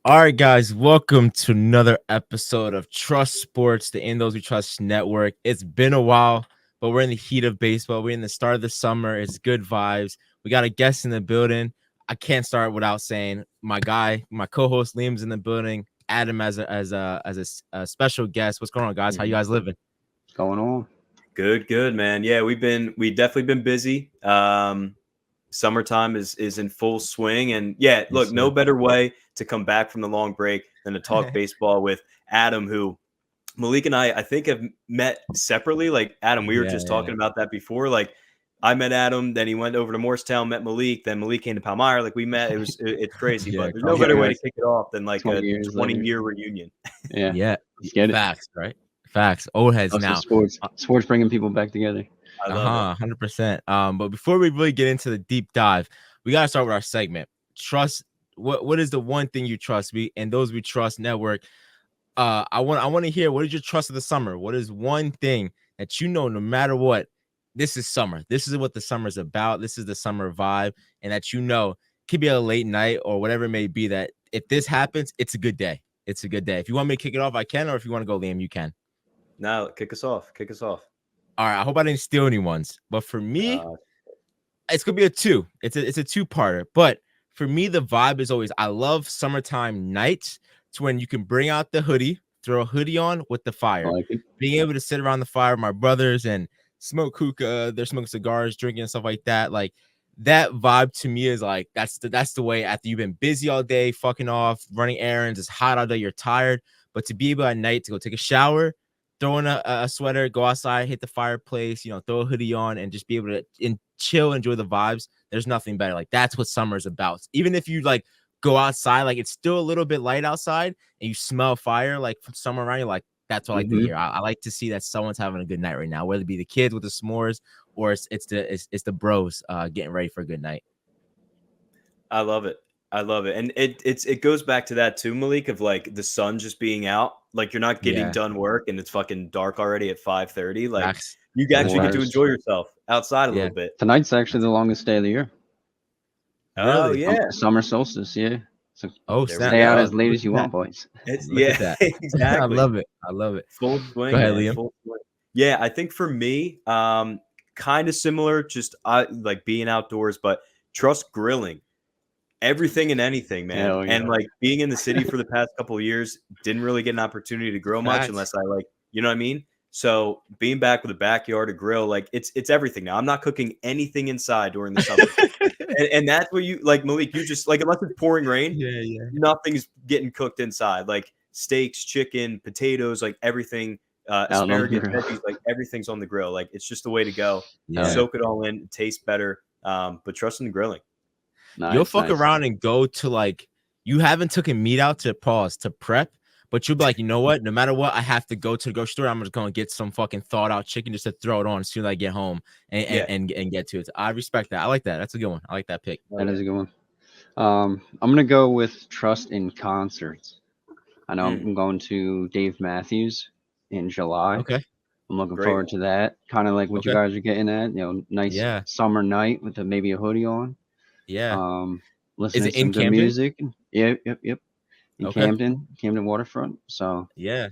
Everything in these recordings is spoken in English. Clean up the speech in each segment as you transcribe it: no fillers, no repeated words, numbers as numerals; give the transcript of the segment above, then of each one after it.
All right, guys, welcome to another episode of Trust Sports, the In Those We Trust Network. It's been a while, but we're in the heat of baseball. We're in the start of the summer. It's good vibes. We got a guest in the building. I can't start without saying my guy, my co-host Liam's in the building. Adam as a special guest. What's going on, guys? How you guys living? What's going on? Good, man. Yeah, we definitely been busy. Summertime is in full swing, and yeah, look, no better way to come back from the long break than to talk baseball with Adam, who Malik and I think have met separately. Like Adam, we were just talking about that before. Like I met Adam, then he went over to Morristown, met Malik, then Malik came to Palmyra. Like we met. It's crazy, but there's no better way to kick it off than like a 20-year reunion. Yeah. Get it. Facts, right? Facts. Old heads also now. Sports bringing people back together. 100%. But before we really get into the deep dive, we gotta start with our segment. Trust. What is the one thing you trust? And those we trust network. I want to hear, what is your trust of the summer? What is one thing that you know, no matter what, this is summer. This is what the summer is about. This is the summer vibe, and that could be a late night or whatever it may be. That if this happens, it's a good day. It's a good day. If you want me to kick it off, I can, or if you want to go, Liam, you can. No, kick us off. All right. I hope I didn't steal anyone's, but for me, it's gonna be a two. It's a two-parter. But for me, the vibe is always, I love summertime nights. It's when you can bring out the hoodie, throw a hoodie on with the fire, being able to sit around the fire with my brothers and smoke hookah. They're smoking cigars, drinking and stuff like that. Like that vibe to me is like that's the way. After you've been busy all day, fucking off, running errands, it's hot out there, you're tired, but to be able at night to go take a shower, throw in a sweater, go outside, hit the fireplace, throw a hoodie on, and just be able to chill, enjoy the vibes. There's nothing better. Like that's what summer's about. Even if you like go outside, like it's still a little bit light outside, and you smell fire like from somewhere around you. Like that's what I like to hear. I like to see that someone's having a good night right now, whether it be the kids with the s'mores or it's the bros getting ready for a good night. I love it. And it goes back to that too, Malik, of like the sun just being out. Like you're not getting done work and it's fucking dark already at 5:30. Like you actually get to enjoy yourself outside a little bit. Tonight's actually the longest day of the year. Oh yeah, summer solstice. Yeah. So stay out as late as you want, boys. Exactly. I love it. Full swing. Go ahead, Liam. Yeah, I think for me, kind of similar. Just I like being outdoors, but trust grilling. Everything and anything, man. And like being in the city for the past couple of years, didn't really get an opportunity to grill much unless I like, you know what I mean? So being back with a backyard, a grill, like it's everything now. I'm not cooking anything inside during the summer. and that's what you like, Malik, you just like, unless it's pouring rain, nothing's getting cooked inside. Like steaks, chicken, potatoes, like everything, asparagus, veggies, like everything's on the grill. Like it's just the way to go. Soak it all in, it tastes better. But trust in the grilling. You'll fuck around and go to like, you haven't taken meat out to prep, but you'll be like, you know what? No matter what, I have to go to the grocery store. I'm just going to get some fucking thawed out chicken just to throw it on as soon as I get home and get to it. I respect that. I like that. That's a good one. I like that pick. That is a good one. I'm going to go with trust in concerts. I know I'm going to Dave Matthews in July. Okay. I'm looking forward to that. Kind of like what you guys are getting at, nice summer night with maybe a hoodie on. Yeah. Listening to some good music. Yep. In Camden waterfront. So yeah.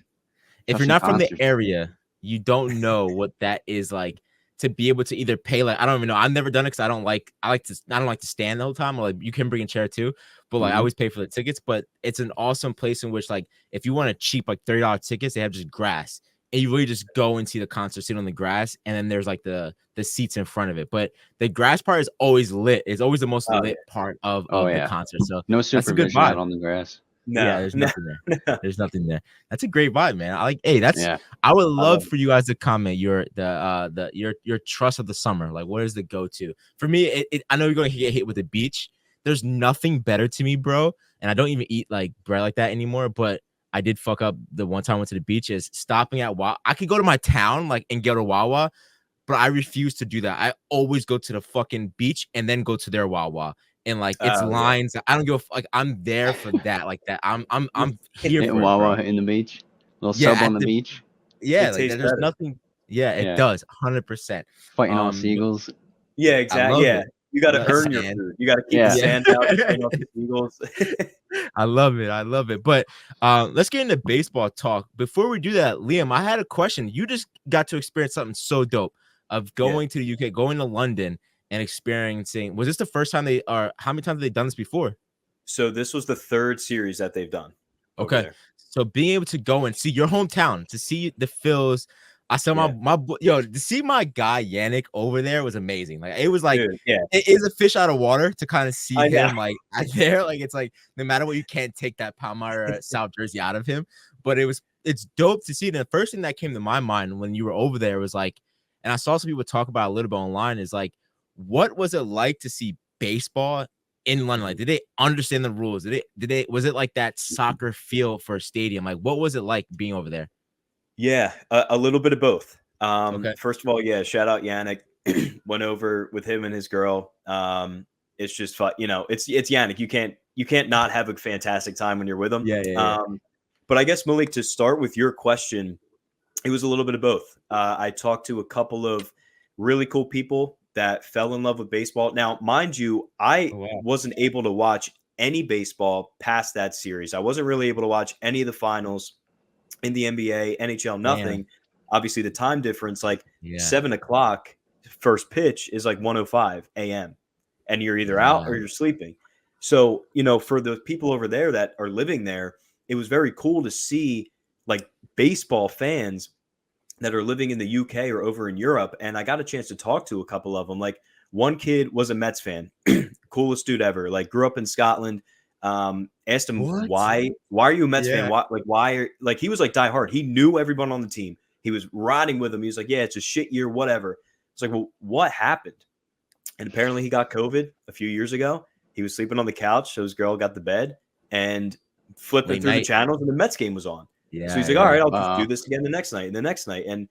If you're not from the area, you don't know what that is like to be able to either pay. Like I don't even know. I've never done it because I don't like to stand the whole time. Or like you can bring a chair too, but like I always pay for the tickets. But it's an awesome place in which like if you want a cheap like $30 tickets, they have just grass. And you really just go and see the concert, sit on the grass, and then there's like the seats in front of it. But the grass part is always lit. It's always the most lit part of the concert. So no supervision out on the grass. There's nothing there. There's nothing there. That's a great vibe, man. I like. Hey, I would love for you guys to comment your trust of the summer. Like, what is the go-to for me? I know you're going to get hit with the beach. There's nothing better to me, bro. And I don't even eat like bread like that anymore. But I did fuck up the one time I went to the beach is stopping at Wawa. I could go to my town like and get a Wawa, but I refuse to do that. I always go to the fucking beach and then go to their Wawa. And like it's lines. Yeah. I don't give like I'm there for that. Like that. I'm here for Wawa in the beach. Little sub on the beach. Yeah, like, there's nothing. Yeah, it does 100%. Fighting all seagulls. Yeah, exactly. You got to earn your food. You got to keep the sand out. The Eagles. I love it. But let's get into baseball talk. Before we do that, Liam, I had a question. You just got to experience something so dope of going to the UK, going to London, and experiencing. Was this the first time how many times have they done this before? So this was the third series that they've done. Okay. So being able to go and see your hometown, to see the Phils, I saw to see my guy Yannick over there was amazing. Like it was like, it is a fish out of water to kind of see him like out there. Like it's like no matter what, you can't take that Palmyra South jersey out of him. But it's dope to see. And the first thing that came to my mind when you were over there was like, and I saw some people talk about it a little bit online, is like, what was it like to see baseball in London? Like, did they understand the rules? Was it like that soccer feel for a stadium? Like, what was it like being over there? Yeah, a little bit of both. First of all, shout out Yannick. Went over with him and his girl. It's just fun. It's Yannick. You can't not have a fantastic time when you're with him. But I guess, Malik, to start with your question, it was a little bit of both. I talked to a couple of really cool people that fell in love with baseball. Now, mind you, I wasn't able to watch any baseball past that series. I wasn't really able to watch any of the finals in the NBA, NHL, nothing. Man. Obviously, the time difference, 7 o'clock first pitch is like 1:05 a.m. And you're either out or you're sleeping. So, for the people over there that are living there, it was very cool to see like baseball fans that are living in the UK or over in Europe. And I got a chance to talk to a couple of them. Like one kid was a Mets fan, coolest dude ever, like grew up in Scotland. Asked him, why are you a Mets fan? Why he was like diehard. He knew everyone on the team. He was riding with them. He was like, yeah, it's a shit year, whatever. It's like, well, what happened? And apparently he got COVID a few years ago. He was sleeping on the couch. So his girl got the bed and flipping through the channels, and the Mets game was on. Yeah, so he's like, all right, I'll just do this again the next night and the next night. And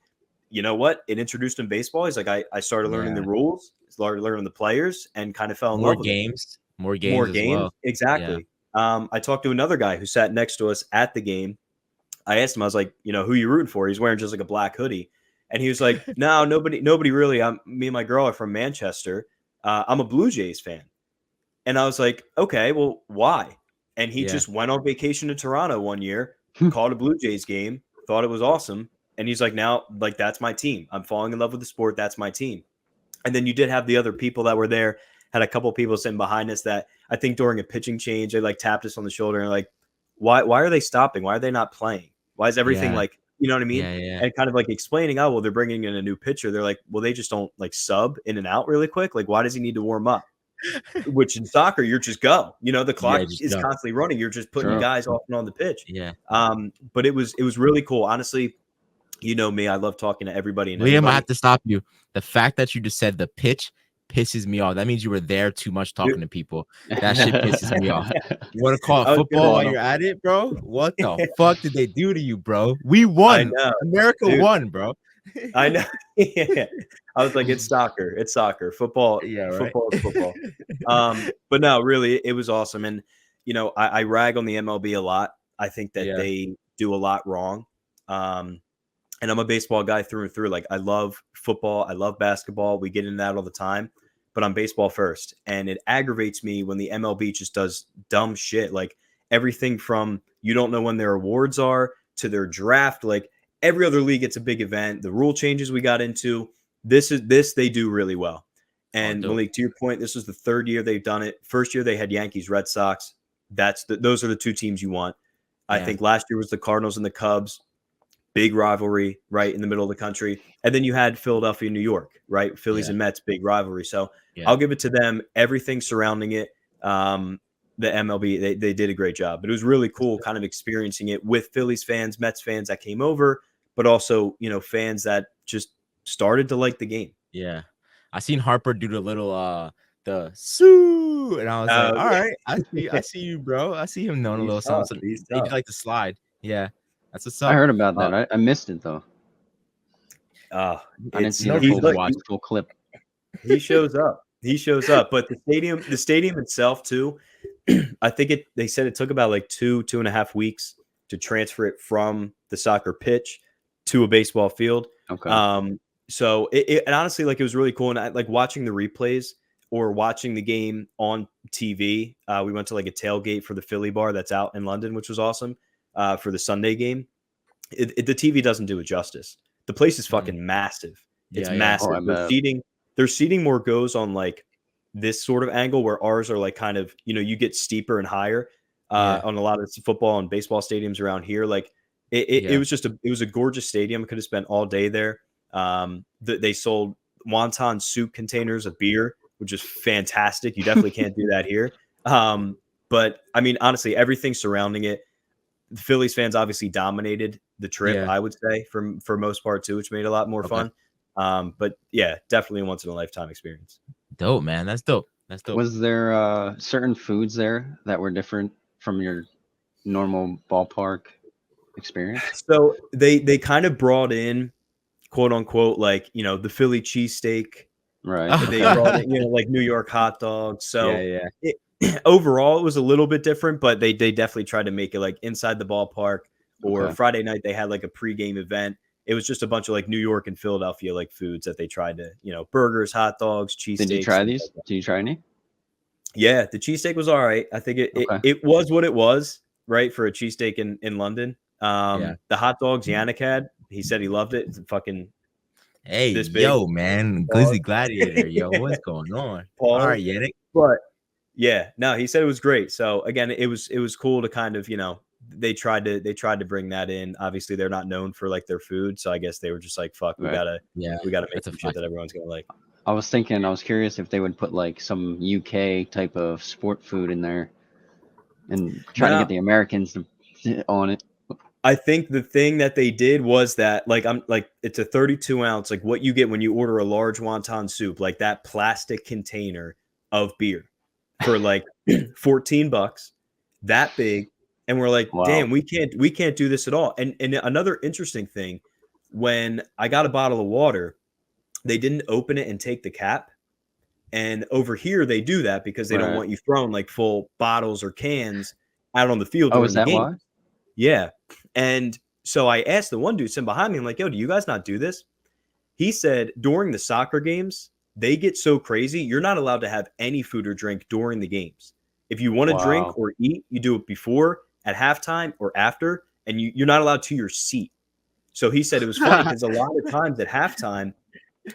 you know what? It introduced him baseball. He's like, I started learning the rules, started learning the players, and kind of fell in love with it. More games. Well. Exactly. Yeah. I talked to another guy who sat next to us at the game. I asked him, I was like, who you rooting for? He's wearing just like a black hoodie. And he was like, no, nobody really. Me and my girl are from Manchester. I'm a Blue Jays fan. And I was like, okay, well, why? And he just went on vacation to Toronto one year, called a Blue Jays game, thought it was awesome. And he's like, now, that's my team. I'm falling in love with the sport. That's my team. And then you did have the other people that were there. Had a couple of people sitting behind us that I think during a pitching change, they tapped us on the shoulder and like, why are they stopping? Why are they not playing? Why is everything you know what I mean? Yeah. And kind of explaining, oh, well, they're bringing in a new pitcher. They're like, well, they just don't sub in and out really quick. Like, why does he need to warm up? Which in soccer, you're just go. The clock is constantly running. You're just putting guys off and on the pitch. Yeah. But it was really cool. Honestly, me, I love talking to everybody. Liam, I have to stop you. The fact that you just said the pitch pisses me off. That means you were there too much talking to people. That shit pisses me off. You want to call it football while you're at it, bro? What the fuck did they do to you, bro? We won. America won, bro. I know. Yeah. I was like, it's soccer. It's soccer. Football. Yeah, right. Football is football. But no, really, it was awesome. And I rag on the MLB a lot. I think that they do a lot wrong. And I'm a baseball guy through and through. Like, I love football. I love basketball. We get into that all the time. But I'm baseball first. And it aggravates me when the MLB just does dumb shit. Like, everything from you don't know when their awards are to their draft. Like, every other league, it's a big event. The rule changes we got into. This they do really well. And Malik, to your point, this was the third year they've done it. First year they had Yankees, Red Sox. Those are the two teams you want. I think last year was the Cardinals and the Cubs. Big rivalry right in the middle of the country. And then you had Philadelphia, New York, right? Phillies and Mets, big rivalry. So I'll give it to them. Everything surrounding it, the MLB, they did a great job. But it was really cool kind of experiencing it with Phillies fans, Mets fans that came over, but also, fans that just started to like the game. Yeah. I seen Harper do the little the Sue, and I was like, all right, I see you, bro. I see him knowing a little something. He did like the slide. Yeah. That's what's up. I heard about that. I missed it though. I didn't see the full clip. He shows up. But the stadium itself too. I think they said it took about 2.5 weeks to transfer it from the soccer pitch to a baseball field. Okay. So it honestly, it was really cool. And I like watching the replays or watching the game on TV. We went to like a tailgate for the Philly bar that's out in London, which was awesome for the Sunday game. The TV doesn't do it justice. The place is fucking massive. It's massive. Their seating more goes on like this sort of angle where ours are like kind of, you get steeper and higher on a lot of football and baseball stadiums around here. Like it was a gorgeous stadium. I could have spent all day there. They sold wonton soup containers of beer, which is fantastic. You definitely can't do that here. But I mean, honestly, everything surrounding it, the Phillies fans obviously dominated the trip, I would say, for most part too, which made it a lot more fun. But yeah, definitely a once in a lifetime experience. Dope, man. That's dope. Was there certain foods there that were different from your normal ballpark experience? So they kind of brought in, quote unquote, like, the Philly cheesesteak. Right. They brought in, like New York hot dogs. So overall, it was a little bit different, but they definitely tried to make it like inside the ballpark. Or Friday night, they had like a pregame event. It was just a bunch of like New York and Philadelphia like foods that they tried to, burgers, hot dogs, cheesesteaks. Did you try these? Did you try any? Yeah, the cheesesteak was all right. I think it was what it was, right, for a cheesesteak in London. The hot dogs Yannick had, he said he loved it. It's fucking this big. Yo, man, Glizzy Gladiator, yo, what's going on? All right, Yannick. But yeah, no, he said it was great. So again, it was cool to kind of, they tried to bring that in. Obviously, they're not known for like their food, so I guess they were just like, "Fuck, we gotta make some shit that everyone's gonna like." I was curious if they would put like some UK type of sport food in there and try to get the Americans on it. I think the thing that they did was that it's a 32 ounce, like what you get when you order a large wonton soup, like that plastic container of beer for like $14, that big. And we're like, damn, we can't do this at all. And another interesting thing, when I got a bottle of water, they didn't open it and take the cap. And over here, they do that because they don't want you throwing like full bottles or cans out on the field. Oh, is that why? Yeah. And so I asked the one dude sitting behind me, I'm like, yo, do you guys not do this? He said during the soccer games, they get so crazy, you're not allowed to have any food or drink during the games. If you want to drink or eat, you do it before, at halftime, or after, and you're not allowed to your seat. So he said it was funny because a lot of times at halftime,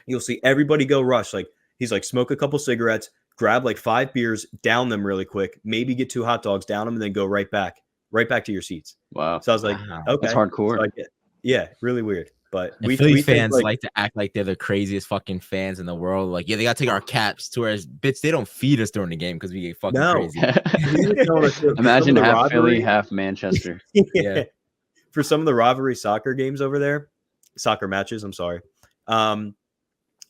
you'll see everybody go rush. Like he's like, smoke a couple cigarettes, grab like 5 beers, down them really quick, maybe get 2 hot dogs, down them, and then go right back to your seats. Wow. So I was like, okay, that's hardcore. So really weird. But we fans like to act like they're the craziest fucking fans in the world. Like, they gotta take our caps to where they don't feed us during the game because we get fucking crazy. Imagine half Philly, half Manchester. Yeah. For some of the rivalry soccer games over there, soccer matches, I'm sorry.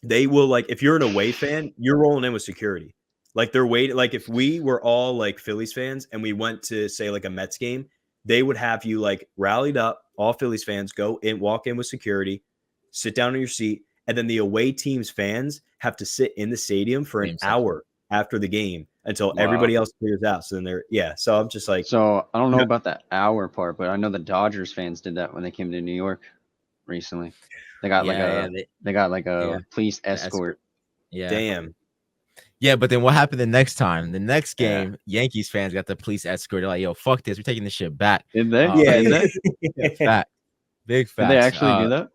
They will, like, if you're an away fan, you're rolling in with security. Like they're waiting. Like if we were all like Phillies fans and we went to say like a Mets game, they would have you like rallied up, all Phillies fans go in, walk in with security, sit down in your seat. And then the away team's fans have to sit in the stadium for an hour after the game until everybody else clears out. So then so I'm just like, so I don't know about that hour part, but I know the Dodgers fans did that when they came to New York recently. They got a police escort. Yeah. Damn. Yeah, but then what happened the next time? The next game, Yankees fans got the police escort. They're like, yo, fuck this. We're taking this shit back. Did they? Big fact. Big fact. Did they actually do that?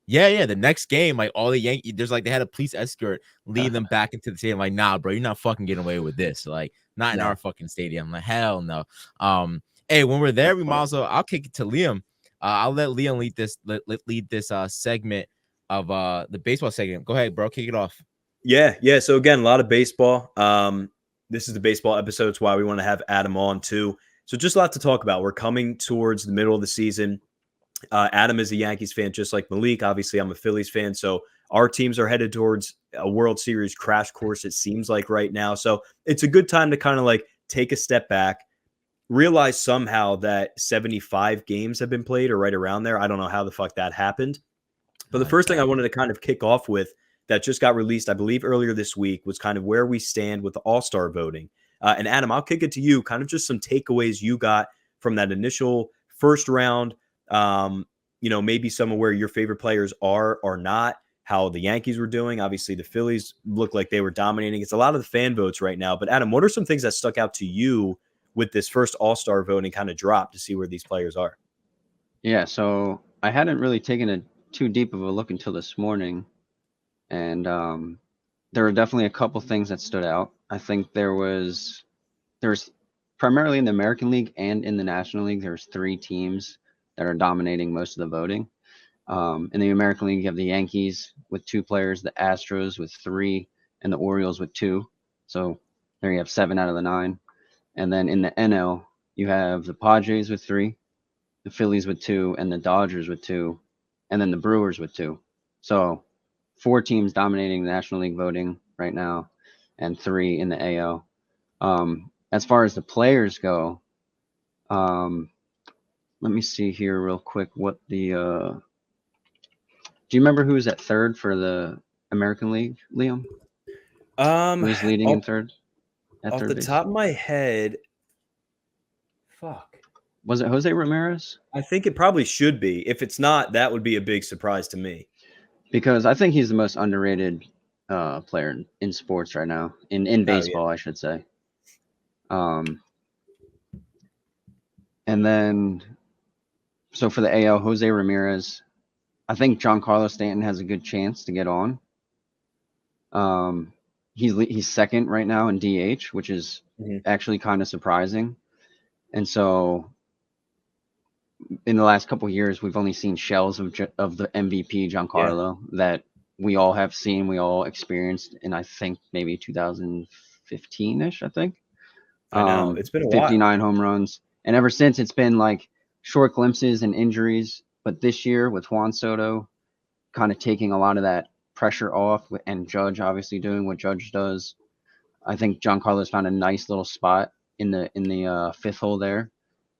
Yeah. The next game, like all the Yankees, they had a police escort lead them back into the stadium. Like, nah, bro, you're not fucking getting away with this. Like, not in our fucking stadium. Like, hell no. Hey, when we're there, we might as well. I'll kick it to Liam. I'll let Liam lead this segment of the baseball segment. Go ahead, bro. Kick it off. Yeah. So again, a lot of baseball. This is the baseball episode. It's why we want to have Adam on too. So just a lot to talk about. We're coming towards the middle of the season. Adam is a Yankees fan, just like Malik. Obviously, I'm a Phillies fan. So our teams are headed towards a World Series crash course, it seems like right now. So it's a good time to kind of like take a step back, realize somehow that 75 games have been played or right around there. I don't know how the fuck that happened. But the first thing I wanted to kind of kick off with that just got released, I believe, earlier this week was kind of where we stand with the All-Star voting. And Adam, I'll kick it to you, kind of just some takeaways you got from that initial first round, maybe some of where your favorite players are or not. how the Yankees were doing. Obviously, the Phillies looked like they were dominating. It's a lot of the fan votes right now. But Adam, what are some things that stuck out to you with this first All-Star voting kind of drop to see where these players are? Yeah, so I hadn't really taken too deep of a look until this morning, and there were definitely a couple things that stood out. I think there's primarily in the American League and in the National League, there's 3 teams that are dominating most of the voting. In the American League, you have the Yankees with 2 players, the Astros with 3, and the Orioles with 2. So there you have 7 out of the 9. And then in the NL, you have the Padres with 3, the Phillies with 2, and the Dodgers with 2, and then the Brewers with 2. So 4 teams dominating the National League voting right now, and 3 in the AL. As far as the players go, let me see here real quick what the do you remember who was at third for the American League, Liam? Who's leading in third? Off the top of my head, fuck. Was it Jose Ramirez? I think it probably should be. If it's not, that would be a big surprise to me. Because I think he's the most underrated player in sports right now, in baseball, I should say. And then, so for the AL, Jose Ramirez, I think Giancarlo Stanton has a good chance to get on. He's second right now in DH, which is actually kind of surprising. And so, in the last couple of years, we've only seen shells of the MVP Giancarlo that we all have seen, we all experienced in, I think, maybe 2015-ish, I think. I know. It's been a 59 while. home runs. And ever since, it's been like short glimpses and injuries. But this year, with Juan Soto kind of taking a lot of that pressure off, and Judge obviously doing what Judge does, I think Giancarlo's found a nice little spot in the fifth hole there.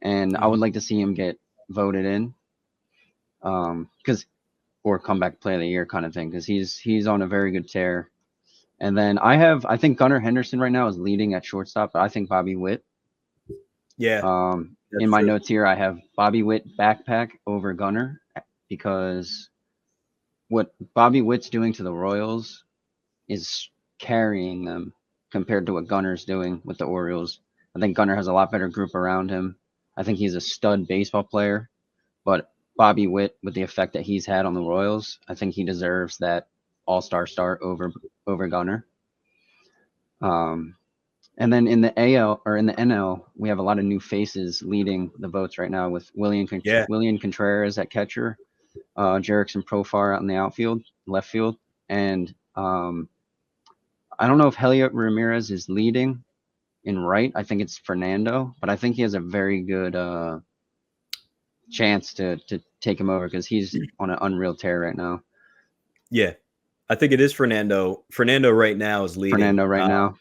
And I would like to see him get voted in, or comeback player of the year kind of thing, because he's on a very good tear. And then I think Gunnar Henderson right now is leading at shortstop, but I think Bobby Witt. Yeah. In my notes here, I have Bobby Witt backpack over Gunnar, because what Bobby Witt's doing to the Royals is carrying them compared to what Gunner's doing with the Orioles. I think Gunnar has a lot better group around him. I think he's a stud baseball player, but Bobby Witt, with the effect that he's had on the Royals, I think he deserves that all-star start over Gunnar. And then in the AL or in the NL, we have a lot of new faces leading the votes right now, with William Contreras at catcher, Jerickson Profar out in the left field, and I don't know if Heliot Ramirez is leading in right. I think it's Fernando, but I think he has a very good chance to take him over, because he's on an unreal tear right now. Yeah, I think it is Fernando. Fernando right now is leading. Fernando right now.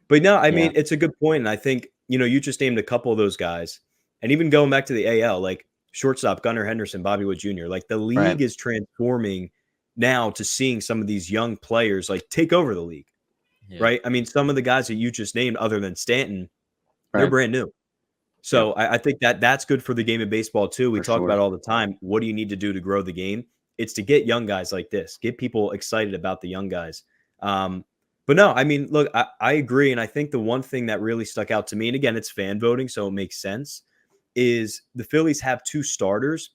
But no, I mean, it's a good point. And I think, you just named a couple of those guys. And even going back to the AL, like shortstop, Gunnar Henderson, Bobby Witt Jr., like the league is transforming now to seeing some of these young players like take over the league, right? I mean, some of the guys that you just named, other than Stanton, they're brand new. So I think that's good for the game of baseball too. We talk about all the time, what do you need to do to grow the game? It's to get young guys like this, get people excited about the young guys. But no, I mean, look, I agree. And I think the one thing that really stuck out to me, and again, it's fan voting, so it makes sense, is the Phillies have 2 starters.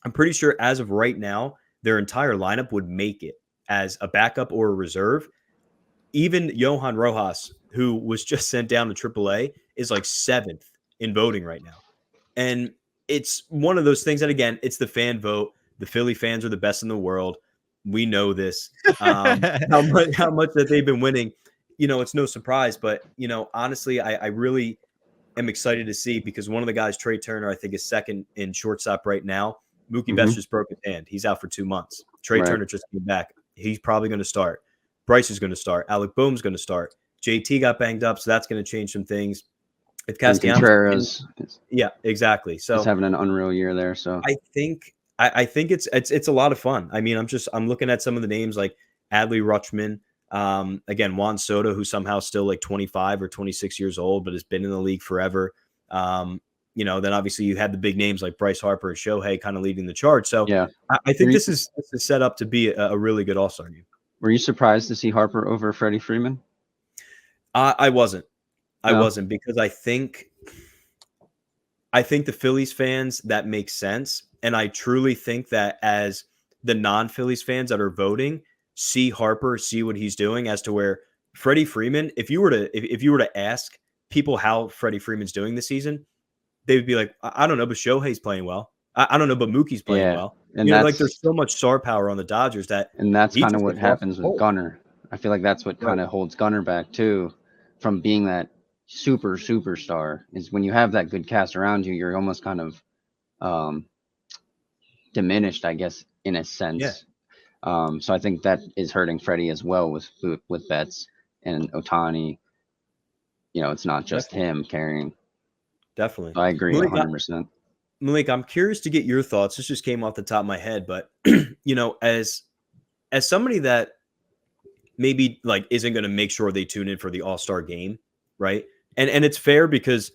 I'm pretty sure as of right now, their entire lineup would make it as a backup or a reserve. Even Johan Rojas, who was just sent down to AAA, is like 7th in voting right now. And it's one of those things that, again, it's the fan vote. The Philly fans are the best in the world. We know this. How much that they've been winning, it's no surprise. But, honestly, I really am excited to see, because one of the guys, Trey Turner, I think is second in shortstop right now. Mookie Betts just broke his hand. He's out for 2 months. Trey Turner just came back. He's probably going to start. Bryce is going to start. Alec Boehm's going to start. JT got banged up, so that's going to change some things. If Contreras, yeah, exactly. So he's having an unreal year there. So I think it's a lot of fun. I mean, I'm looking at some of the names like Adley Rutschman, again, Juan Soto, who's somehow still like 25 or 26 years old, but has been in the league forever. then obviously you had the big names like Bryce Harper and Shohei kind of leading the charge. So yeah, I think this is set up to be a really good All-Star game. Were you surprised to see Harper over Freddie Freeman? I wasn't. I No? wasn't, because I think the Phillies fans, that makes sense. And I truly think that as the non-Phillies fans that are voting see Harper, see what he's doing, as to where Freddie Freeman, if you were to ask people how Freddie Freeman's doing this season, they would be like, I don't know, but Shohei's playing well. I don't know, but Mookie's playing well. And like there's so much star power on the Dodgers and that's kind of what happens with Gunnar. I feel like that's what kind of holds Gunnar back too, from being that superstar, is when you have that good cast around you, you're almost kind of diminished, I guess, in a sense. So I think that is hurting Freddie as well with Betts and Ohtani. It's not just him carrying. Definitely. I agree 100%. Malik, I'm curious to get your thoughts. This just came off the top of my head, but as somebody that maybe like isn't going to make sure they tune in for the All-Star game, right? And it's fair, because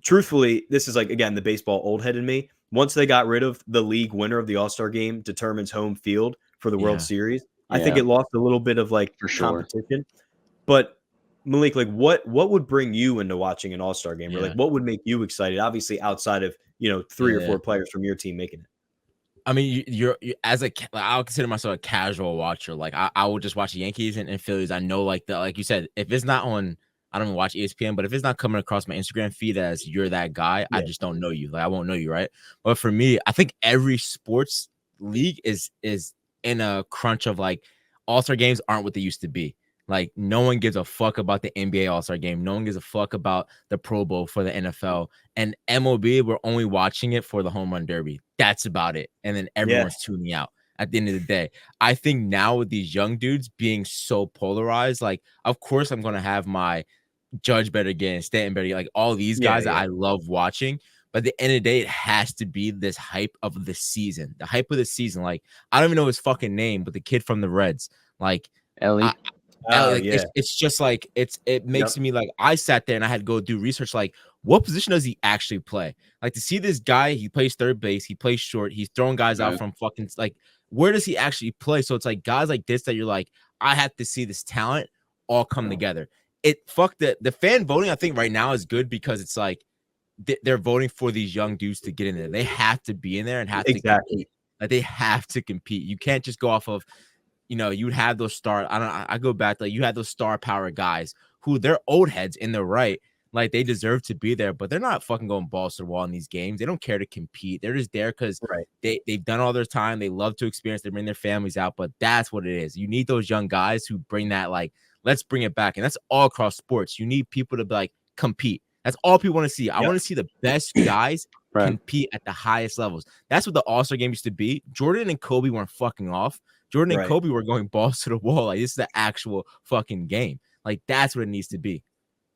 truthfully, this is like, again, the baseball old head in me. Once they got rid of the league winner of the All-Star game determines home field for the World Series, I think it lost a little bit of like competition. But Malik, like what would bring you into watching an All-Star game? Or like what would make you excited? Obviously outside of, 3 or 4 players from your team making it. I mean, you're I'll consider myself a casual watcher. Like I will just watch the Yankees and Phillies. I know, like you said, if it's not on, I don't even watch ESPN, but if it's not coming across my Instagram feed as you're that guy, I just don't know you. Like I won't know you, right? But for me, I think every sports league is in a crunch of like All-Star games aren't what they used to be. Like no one gives a fuck about the NBA All-Star game. No one gives a fuck about the Pro Bowl for the NFL. And MLB, we're only watching it for the home run derby. That's about it. And then everyone's tuning out at the end of the day. I think now with these young dudes being so polarized, like, of course I'm going to have my Judge better get, Stanton better get, like all these guys that I love watching. But at the end of the day, it has to be this hype of the season. The hype of the season. Like, I don't even know his fucking name, but the kid from the Reds. Like, Ellie. It's just like it makes me like, I sat there and I had to go do research, like what position does he actually play? Like to see this guy, he plays third base, he plays short, he's throwing guys out from fucking, like, where does he actually play? So it's like guys like this that you're like, I have to see this talent all come together. The fan voting, I think right now is good, because it's like they're voting for these young dudes to get in there. They have to be in there and have to compete. Like they have to compete. You can't just go off of, you'd have those I go back, like you had those star power guys who they're old heads in their right. Like they deserve to be there, but they're not fucking going balls to the wall in these games. They don't care to compete. They're just there because they've done all their time. They love to experience. They bring their families out, but that's what it is. You need those young guys who bring that, like, let's bring it back. And that's all across sports. You need people to like compete. That's all people want to see. I want to see the best guys compete at the highest levels. That's what the All-Star game used to be. Jordan and Kobe weren't fucking off. Jordan and Kobe were going balls to the wall. Like, this is the actual fucking game. Like, that's what it needs to be.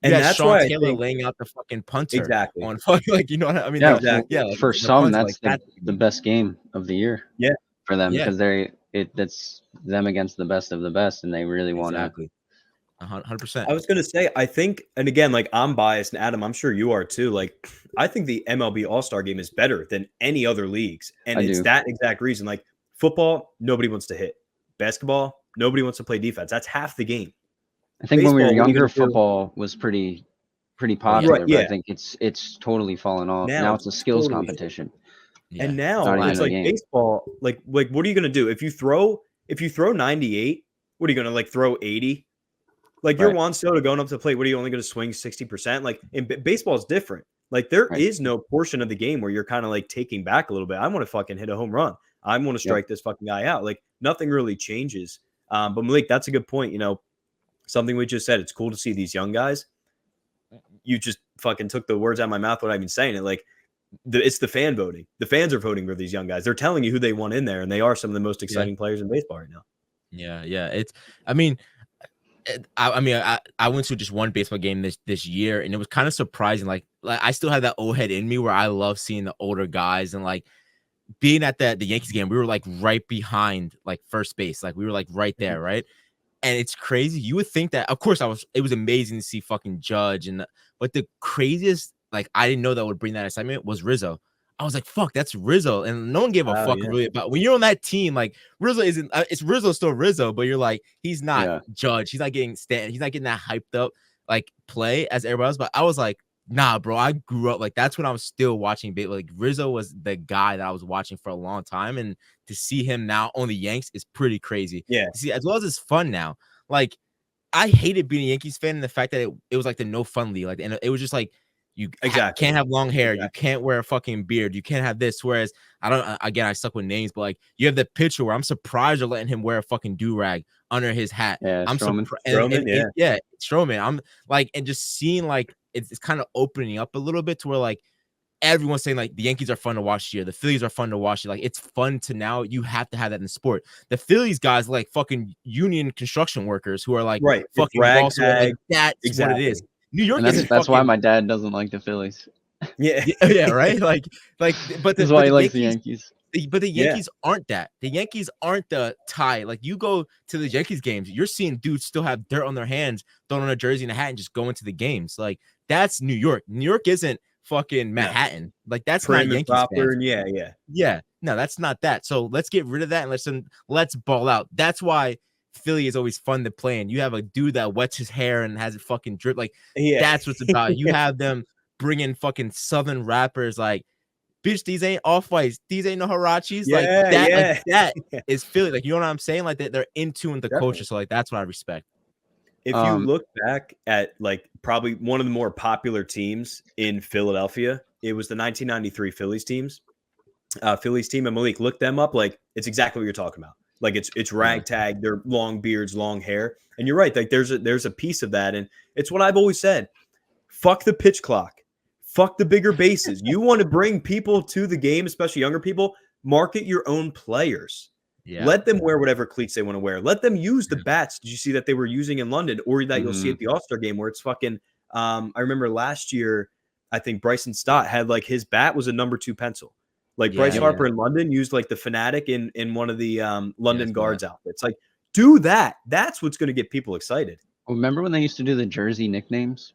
And that's Sean why Taylor laying out the fucking punter on fucking, like, you know what I mean? Like, for some, that's like the best game of the year. For them, because that's them against the best of the best, and they really want to. 100%. I was gonna say, I think, and again, like I'm biased, and Adam, I'm sure you are too. Like, I think the MLB All-Star game is better than any other leagues, and it's that exact reason. Like football, nobody wants to hit. Basketball, nobody wants to play defense. That's half the game. I think baseball, when we were younger, football was pretty popular, but I think it's totally fallen off. Now it's a skills competition. And now it's like baseball. Like what are you gonna do if you throw 98? What are you gonna like throw 80? Like you're Juan Soto going up to the plate. What are you only gonna swing 60%? Like in baseball is different. Like there is no portion of the game where you're kind of like taking back a little bit. I want to fucking hit a home run. I want to strike this fucking guy out. Like nothing really changes. But Malik, that's a good point. Something we just said. It's cool to see these young guys. You just fucking took the words out of my mouth without even saying it. Like it's the fan voting. The fans are voting for these young guys. They're telling you who they want in there, and they are some of the most exciting players in baseball right now. Yeah. I went to just one baseball game this year, and it was kind of surprising. Like I still have that old head in me where I love seeing the older guys, and like being at the Yankees game, we were like right behind like first base. Like we were like right there, right? And it's crazy. You would think that, of course, it was amazing to see fucking Judge, but the craziest like I didn't know that would bring that excitement was Rizzo. I was like, fuck, that's Rizzo. And no one gave a fuck really about when you're on that team. Like Rizzo isn't it's Rizzo still Rizzo, but you're like, he's not Judge. He's not getting he's not getting that hyped up like play as everybody else. But I was like, nah, bro. I grew up like that's when I was still watching baseball. Like Rizzo was the guy that I was watching for a long time. And to see him now on the Yanks is pretty crazy. Yeah. See, as well as it's fun now. Like I hated being a Yankees fan and the fact that it was like the no fun league. Like, and it was just like you can't have long hair, you can't wear a fucking beard, you can't have this. Whereas I suck with names, but like you have the pitcher where I'm surprised you're letting him wear a fucking do-rag under his hat. Yeah, I'm Stroman. Stroman. I'm like, and just seeing like it's kind of opening up a little bit to where like everyone's saying like the Yankees are fun to watch here, the Phillies are fun to watch. Like it's fun to now. You have to have that in sport. The Phillies guys like fucking union construction workers who are like fucking like, that's what it is. New York is that's why my dad doesn't like the Phillies. Yeah, right. Like, but that's why he likes the Yankees. But the Yankees aren't that. The Yankees aren't the tie. Like you go to the Yankees games, you're seeing dudes still have dirt on their hands, throwing on a jersey and a hat, and just go into the games. Like that's New York. New York isn't fucking Manhattan. Like that's not Yankees fans. Yeah. No, that's not that. So let's get rid of that and let's ball out. That's why Philly is always fun to play. And you have a dude that wets his hair and has it fucking drip. Like that's what's about. You have them bringing fucking Southern rappers like, bitch, these ain't off-whites. These ain't no Harachis. Like that is Philly. Like, you know what I'm saying? Like they're in tune with the culture. So like that's what I respect. If you look back at like probably one of the more popular teams in Philadelphia, it was the 1993 Phillies team, and Malik, look them up. Like it's exactly what you're talking about. Like it's ragtag, they're long beards, long hair. And you're right. Like there's a piece of that. And it's what I've always said. Fuck the pitch clock. Fuck the bigger bases. You want to bring people to the game, especially younger people, market your own players. Yeah. Let them wear whatever cleats they want to wear. Let them use the bats. Did you see that they were using in London, or that you'll see at the All-Star game where it's fucking I remember last year, I think Bryson Stott had like his bat was a number 2 pencil. Like Bryce Harper in London used like the Fanatic in one of the London Guards outfits. Like do that. That's what's going to get people excited. Remember when they used to do the jersey nicknames?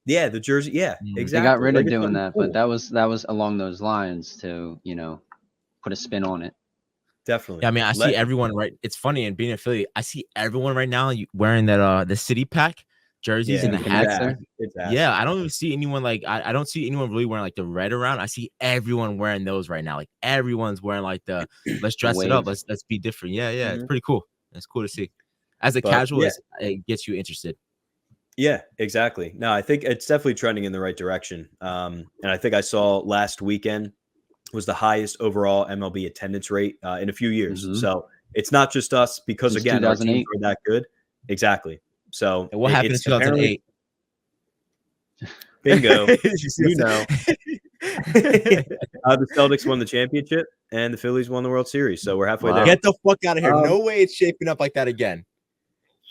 Yeah, the jersey. Yeah, exactly. They got rid of doing that, but that was along those lines to, put a spin on it. Definitely. Yeah, I mean, I see everyone right. It's funny, and being an affiliate, I see everyone right now wearing that the City Pack jerseys and the hats. Yeah, I don't even see anyone like I don't see anyone really wearing like the red around. I see everyone wearing those right now. Like everyone's wearing like the let's dress it up. Let's be different. Yeah, it's pretty cool. It's cool to see. As a casual, it gets you interested. Yeah, exactly. No, I think it's definitely trending in the right direction. And I think I saw last weekend was the highest overall MLB attendance rate in a few years. So it's not just us because, again, our teams are that good. Exactly. So what happened in 2008? Bingo. The Celtics won the championship and the Phillies won the World Series. So we're halfway there. Get the fuck out of here. No way it's shaping up like that again.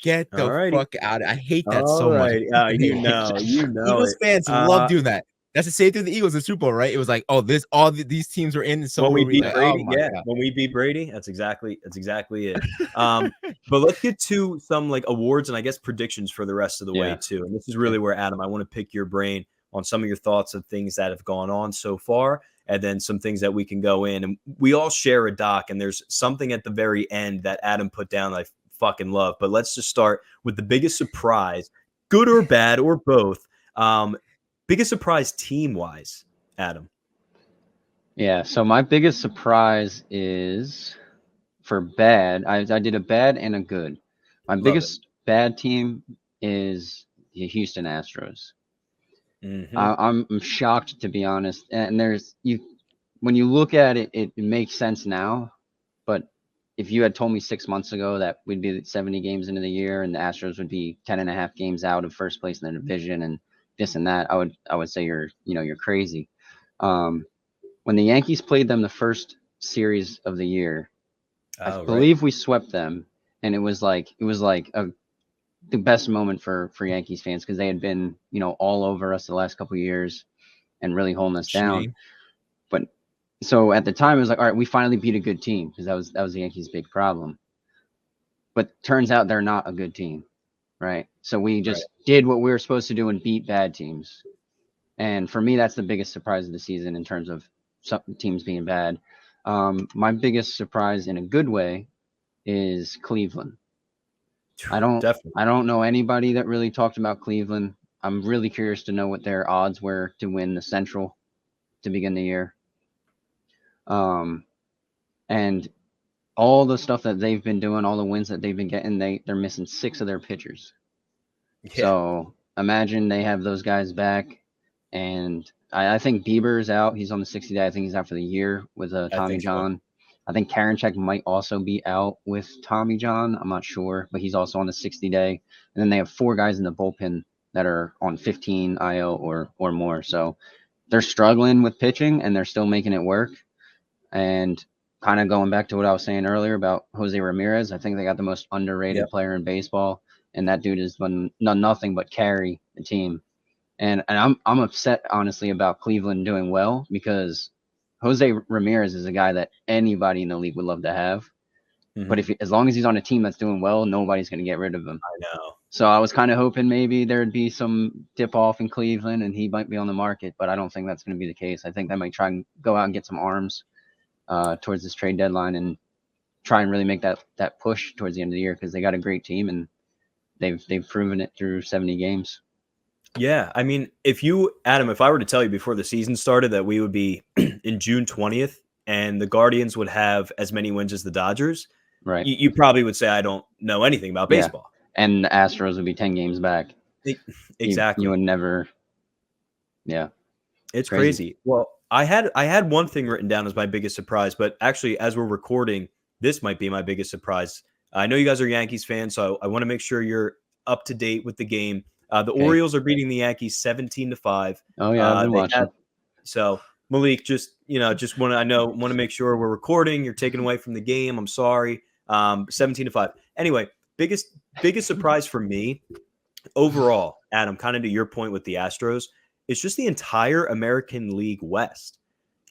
Get the fuck out. I hate that so much. You know. Eagles fans love doing that. That's the same thing with the Eagles in the Super Bowl, right? It was like, these teams were in. So when we beat Brady, when we beat Brady, that's exactly it. But let's get to some like awards and I guess predictions for the rest of the way too. And this is really where, Adam, I want to pick your brain on some of your thoughts of things that have gone on so far, and then some things that we can go in. And we all share a doc, and there's something at the very end that Adam put down that I fucking love. But let's just start with the biggest surprise, good or bad or both. Biggest surprise team-wise, Adam. Yeah, so my biggest surprise is for bad. I did a bad and a good. My biggest bad team is the Houston Astros. I'm shocked, to be honest. And when you look at it, it makes sense now. But if you had told me 6 months ago that we'd be 70 games into the year and the Astros would be 10.5 games out of first place in the division and this and that, I would say you're crazy. When the Yankees played them the first series of the year, I believe we swept them, and it was like the best moment for Yankees fans because they had been all over us the last couple of years and really holding us down. But so at the time it was like, all right, we finally beat a good team, because that was the Yankees' big problem. But turns out they're not a good team. Right. So we just did what we were supposed to do and beat bad teams. And for me, that's the biggest surprise of the season in terms of some teams being bad. My biggest surprise in a good way is Cleveland. I don't know anybody that really talked about Cleveland. I'm really curious to know what their odds were to win the Central to begin the year. And all the stuff that they've been doing, all the wins that they've been getting, they're missing 6 of their pitchers. Yeah. So imagine they have those guys back, and I think Bieber's out. He's on the 60-day. I think he's out for the year with Tommy John. So. I think Karinchak might also be out with Tommy John. I'm not sure, but he's also on the 60-day. And then they have 4 guys in the bullpen that are on 15 IL or more. So they're struggling with pitching, and they're still making it work. And kind of going back to what I was saying earlier about Jose Ramirez, I think they got the most underrated player in baseball, and that dude has done nothing but carry the team. And I'm upset, honestly, about Cleveland doing well, because Jose Ramirez is a guy that anybody in the league would love to have. Mm-hmm. But as long as he's on a team that's doing well, nobody's going to get rid of him. I know. So I was kind of hoping maybe there'd be some dip off in Cleveland and he might be on the market, but I don't think that's going to be the case. I think they might try and go out and get some arms towards this trade deadline and try and really make that push towards the end of the year, because they got a great team and they've proven it through 70 games. Yeah, I mean, Adam, if I were to tell you before the season started that we would be in June 20th and the Guardians would have as many wins as the Dodgers, right? You probably would say I don't know anything about baseball. Yeah. And the Astros would be 10 games back. Exactly. You would never. Yeah, it's crazy. Well, I had one thing written down as my biggest surprise, but actually, as we're recording, this might be my biggest surprise. I know you guys are Yankees fans, so I want to make sure you're up to date with the game. The Orioles are beating the Yankees 17-5. Oh yeah, I've been watching. So Malik, just want to make sure we're recording. You're taken away from the game. I'm sorry. 17-5. Anyway, biggest surprise for me overall, Adam, kind of to your point with the Astros, it's just the entire American League West.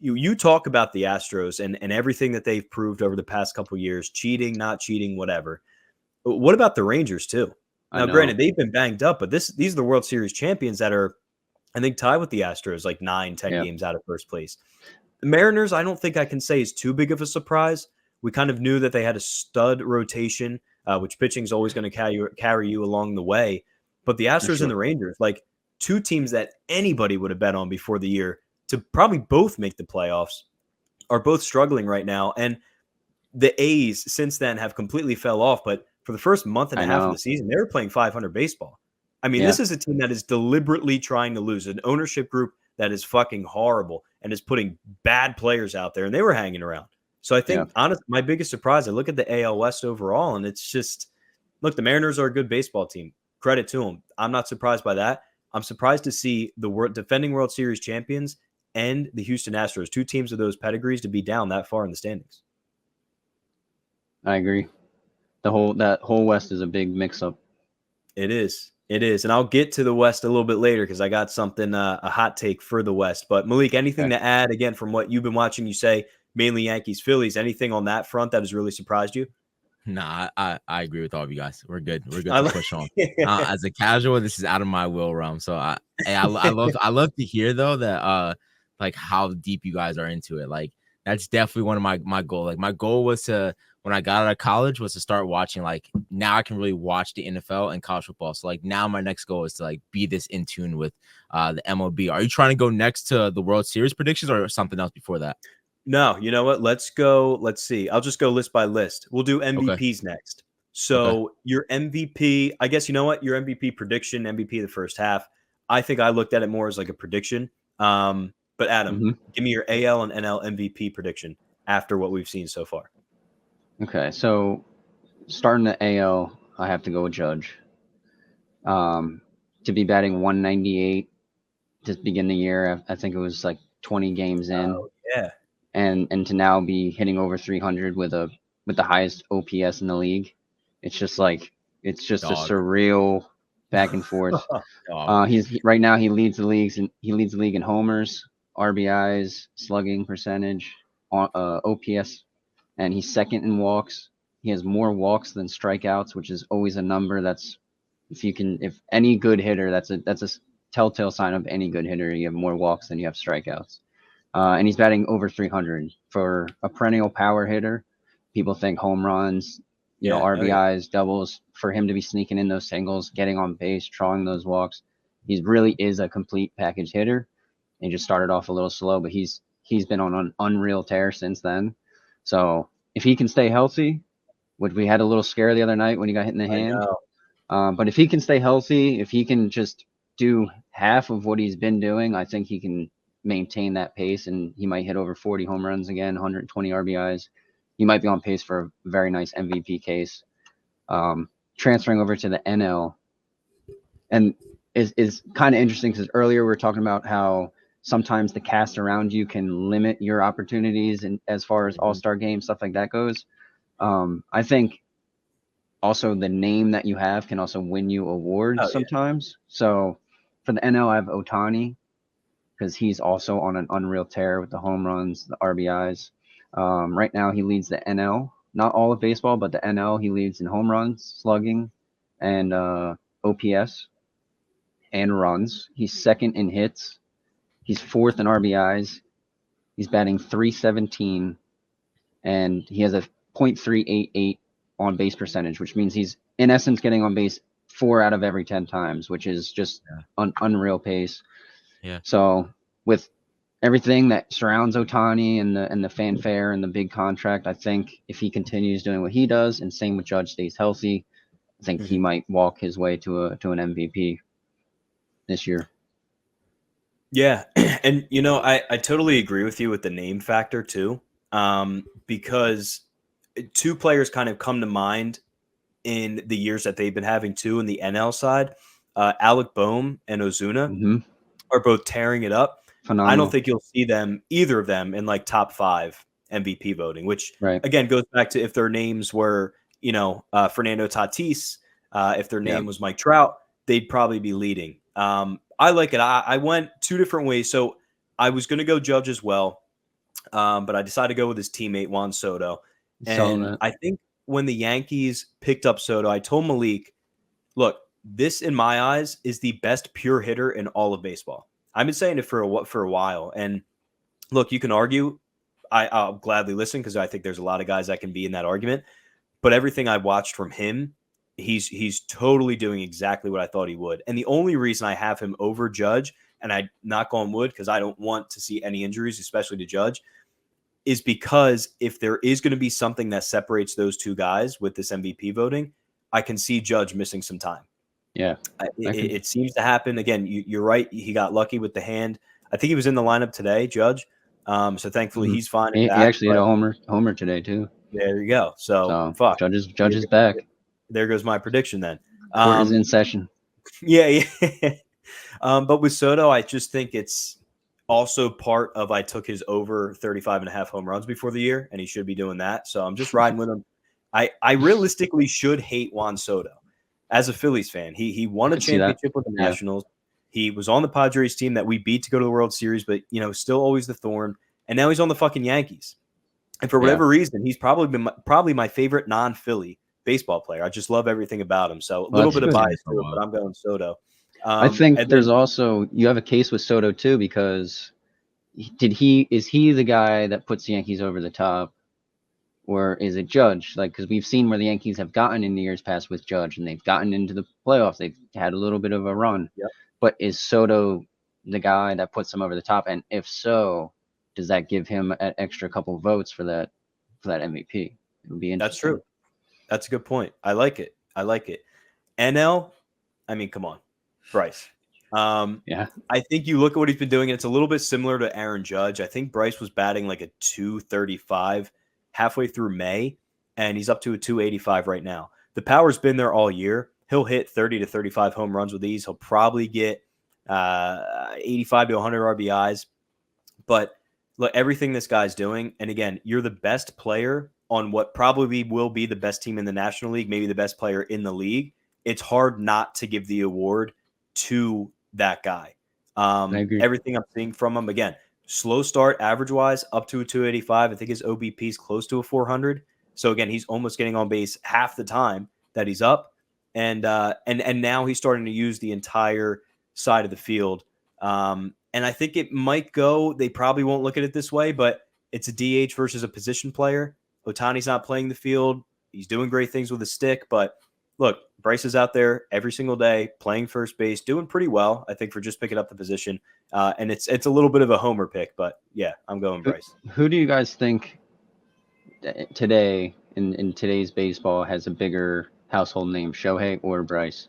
You talk about the Astros and everything that they've proved over the past couple of years, cheating, not cheating, whatever. But what about the Rangers too? Now, granted, they've been banged up, but these are the World Series champions that are, I think, tied with the Astros, like 9-10 games out of first place. The Mariners, I don't think I can say is too big of a surprise. We kind of knew that they had a stud rotation, which pitching is always going to carry you along the way. But the Astros and the Rangers, like 2 teams that anybody would have bet on before the year to probably both make the playoffs, are both struggling right now. And the A's since then have completely fell off, but for the first month and a half of the season, they were playing 500 baseball. I mean, this is a team that is deliberately trying to lose, an ownership group that is fucking horrible and is putting bad players out there, and they were hanging around. So I think, honestly, my biggest surprise, I look at the AL West overall, and it's just, look, the Mariners are a good baseball team. Credit to them. I'm not surprised by that. I'm surprised to see the defending World Series champions and the Houston Astros, 2 teams of those pedigrees, to be down that far in the standings. I agree. That whole West is a big mix-up. It is, and I'll get to the West a little bit later because I got something, a hot take for the West. But Malik, anything to add again from what you've been watching? You say mainly Yankees, Phillies. Anything on that front that has really surprised you? Nah, I agree with all of you guys. We're good. We're good to push on. As a casual, this is out of my will realm. So I love to hear though that like how deep you guys are into it. Like that's definitely one of my goal. Like my goal was to, when I got out of college, was to start watching, like now I can really watch the NFL and college football. So like now my next goal is to like be this in tune with the MLB. Are you trying to go next to the World Series predictions or something else before that? No, you know what? Let's go. Let's see. I'll just go list by list. We'll do MVPs next. So your MVP, I guess, you know what? Your MVP prediction, MVP of the first half. I think I looked at it more as like a prediction. But Adam, give me your AL and NL MVP prediction after what we've seen so far. Okay, so starting the AL, I have to go with Judge. To be batting 198 to begin the year, I think it was like 20 games in. Oh, yeah. And to now be hitting over 300 with the highest OPS in the league, it's just a surreal back and forth. Right now he leads the league in homers, RBIs, slugging percentage, OPS, and he's second in walks. He has more walks than strikeouts, which is always a number that's, if any good hitter, that's a telltale sign of any good hitter. You have more walks than you have strikeouts. And he's batting over 300 for a perennial power hitter. People think home runs, RBIs, doubles. For him to be sneaking in those singles, getting on base, drawing those walks, he really is a complete package hitter. He just started off a little slow, but he's been on an unreal tear since then. So if he can stay healthy, which we had a little scare the other night when he got hit in the hand. But if he can stay healthy, if he can just do half of what he's been doing, I think he can maintain that pace, and he might hit over 40 home runs again, 120 RBIs. He might be on pace for a very nice MVP case. Transferring over to the NL, and is kind of interesting because earlier we were talking about how sometimes the cast around you can limit your opportunities, and as far as all-star games, stuff like that goes. I think also the name that you have can also win you awards sometimes. So for the NL, I have Ohtani because he's also on an unreal tear with the home runs, the RBIs. Right now, he leads the NL, not all of baseball, but the NL. He leads in home runs, slugging, and OPS and runs. He's second in hits. He's fourth in RBIs. He's batting .317, and he has a .388 on base percentage, which means he's in essence getting on base 4 out of every 10 times, which is just an unreal pace. Yeah. So with everything that surrounds Ohtani and the fanfare and the big contract, I think if he continues doing what he does, and same with Judge stays healthy, I think he might walk his way to an MVP this year. Yeah, and I totally agree with you with the name factor too, because 2 players kind of come to mind in the years that they've been having too in the NL side. Alec Boehm and Ozuna are both tearing it up. Phenomenal. I don't think you'll see either of them in like top 5 MVP voting, which again goes back to if their names were, Fernando Tatis, if their name was Mike Trout, they'd probably be leading. I like it. I went 2 different ways. So I was going to go Judge as well, but I decided to go with his teammate Juan Soto. And I think when the Yankees picked up Soto, I told Malik, look, this in my eyes is the best pure hitter in all of baseball. I've been saying it for a while. And look, you can argue. I'll gladly listen because I think there's a lot of guys that can be in that argument. But everything I watched from him, he's totally doing exactly what I thought he would. And the only reason I have him over Judge, and I knock on wood because I don't want to see any injuries, especially to Judge, is because if there is going to be something that separates those 2 guys with this MVP voting, I can see Judge missing some time. Yeah. It seems to happen. Again, you're right. He got lucky with the hand. I think he was in the lineup today, Judge. So thankfully he's fine. He actually had a homer today too. There you go. So fuck. Judge is back. There goes my prediction then. Court is in session. Yeah. But with Soto, I just think it's also part of I took his over 35.5 home runs before the year, and he should be doing that. So I'm just riding with him. I realistically should hate Juan Soto as a Phillies fan. He won a championship with the Nationals. He was on the Padres team that we beat to go to the World Series, but still always the thorn. And now he's on the fucking Yankees. And for whatever reason, he's probably my favorite non-Philly baseball player. I just love everything about him. So a little bit of bias to it, but I'm going Soto. I think there's also you have a case with Soto too, because is he the guy that puts the Yankees over the top, or is it Judge? Like, because we've seen where the Yankees have gotten in the years past with Judge, and they've gotten into the playoffs. They've had a little bit of a run. Yep. But is Soto the guy that puts them over the top? And if so, does that give him an extra couple votes for that MVP? It would be interesting. That's true. That's a good point. I like it. NL, I mean, come on, Bryce. Yeah. I think you look at what he's been doing, and it's a little bit similar to Aaron Judge. I think Bryce was batting like a 235 halfway through May, and he's up to a 285 right now. The power's been there all year. He'll hit 30 to 35 home runs with these. He'll probably get 85 to 100 RBIs. But look, everything this guy's doing, and again, you're the best player on what probably will be the best team in the National League, maybe the best player in the league. It's hard not to give the award to that guy. I agree. Everything I'm seeing from him, again, slow start average-wise, up to a 285. I think his OBP is close to a 400. So again, he's almost getting on base half the time that he's up. And now he's starting to use the entire side of the field. And I think it might go, they probably won't look at it this way, but it's a DH versus a position player. Ohtani's not playing the field. He's doing great things with his stick, but look, Bryce is out there every single day playing first base, doing pretty well, I think, for just picking up the position. And it's a little bit of a homer pick, but yeah, I'm going Bryce. Who do you guys think today in today's baseball has a bigger household name, Shohei or Bryce?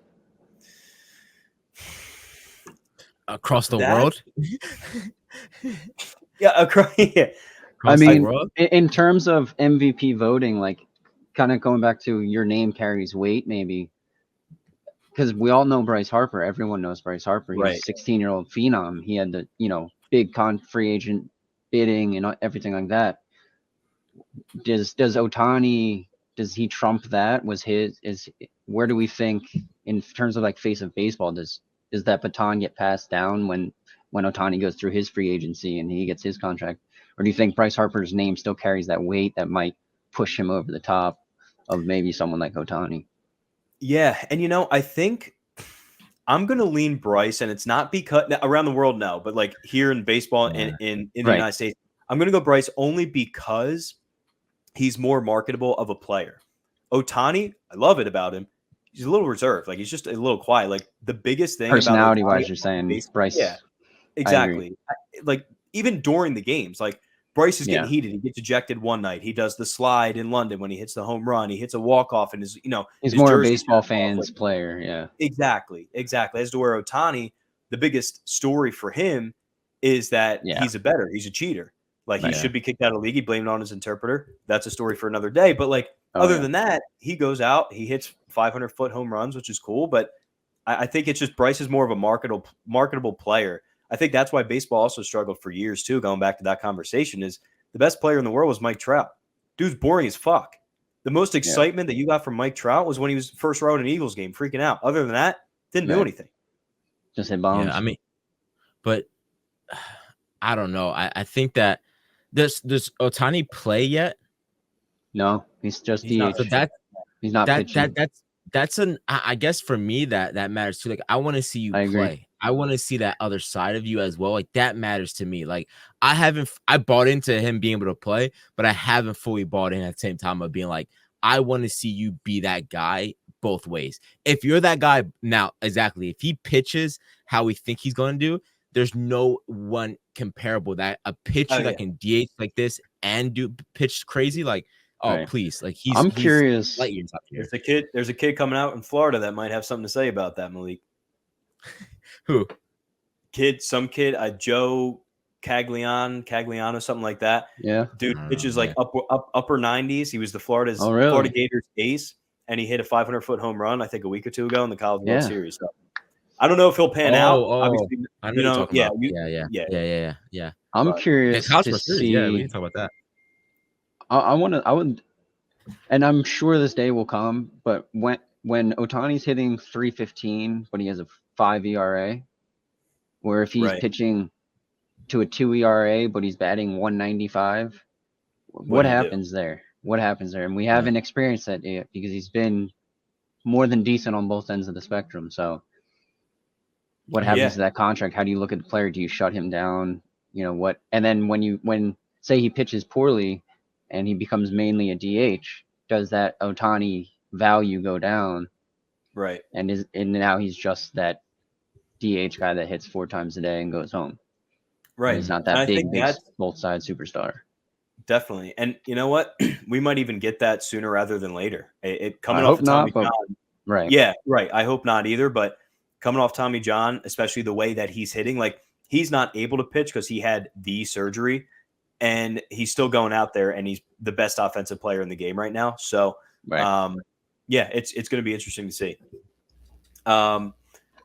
Across the world? Yeah, across the world? In terms of MVP voting, like kind of going back to your name carries weight, maybe. Because we all know Bryce Harper. Everyone knows Bryce Harper. He's a 16-year-old phenom. He had the, big free agent bidding and everything like that. Does Ohtani, does he trump that? Where do we think in terms of like face of baseball, does that baton get passed down when Ohtani goes through his free agency and he gets his contract? Or do you think Bryce Harper's name still carries that weight that might push him over the top of maybe someone like Ohtani? Yeah, and I think I'm gonna lean Bryce, and it's not because around the world, no, but like here in baseball in the United States, I'm gonna go Bryce only because he's more marketable of a player. Ohtani, I love it about him. He's a little reserved, like he's just a little quiet. Like the biggest thing personality-wise, you're saying Bryce. Yeah, exactly. Like even during the games, like Bryce is getting heated. He gets ejected one night. He does the slide in London when he hits the home run. He hits a walk-off, and he's more a baseball fans player. Yeah, exactly. As to where Ohtani, the biggest story for him is that he's a cheater. Like he should be kicked out of the league. He blamed it on his interpreter. That's a story for another day. But like other than that, he goes out, he hits 500-foot home runs, which is cool. But I think it's just Bryce is more of a marketable player. I think that's why baseball also struggled for years too. Going back to that conversation, is the best player in the world was Mike Trout. Dude's boring as fuck. The most excitement that you got from Mike Trout was when he was first row in an Eagles game, freaking out. Other than that, didn't do anything. Just hit bombs. Yeah, I mean, but I don't know. I think that does Ohtani play yet? No, he's just DH. So he's not pitching. That's I guess for me that matters too. Like I want to see you play. I want to see that other side of you as well. Like that matters to me. Like I bought into him being able to play, but I haven't fully bought in at the same time of being like, I want to see you be that guy both ways. If you're that guy now, exactly. If he pitches how we think he's going to do, there's no one comparable that a pitcher that can DH like this and do pitch crazy. Like, please. Like I'm curious. There's a kid coming out in Florida that might have something to say about that, Malik. Who? Some kid, Joe Cagliano, something like that. Yeah. Dude pitches like upper 90s. He was the Florida Gators ace, and he hit a 500-foot home run, I think, a week or two ago in the College World Series. So I don't know if he'll pan out. Obviously, I know you're talking about. Yeah. I'm curious to see. Yeah, we can talk about that. I would, and I'm sure this day will come. But when Ohtani's hitting 315, but he has a 5 ERA, or if he's pitching to a 2 ERA, but he's batting 195, what happens there? What happens there? And we haven't experienced that yet because he's been more than decent on both ends of the spectrum. So what happens to that contract? How do you look at the player? Do you shut him down? What? And then when say he pitches poorly and he becomes mainly a DH, does that Ohtani value go down? Right. And now he's just that DH guy that hits 4 times a day and goes home. Right. And he's not that big both side superstar. Definitely. And you know what? We might even get that sooner rather than later. Coming off of Tommy John. Right. Yeah, right. I hope not either. But coming off Tommy John, especially the way that he's hitting, like he's not able to pitch because he had the surgery, and he's still going out there, and he's the best offensive player in the game right now. So, it's going to be interesting to see. But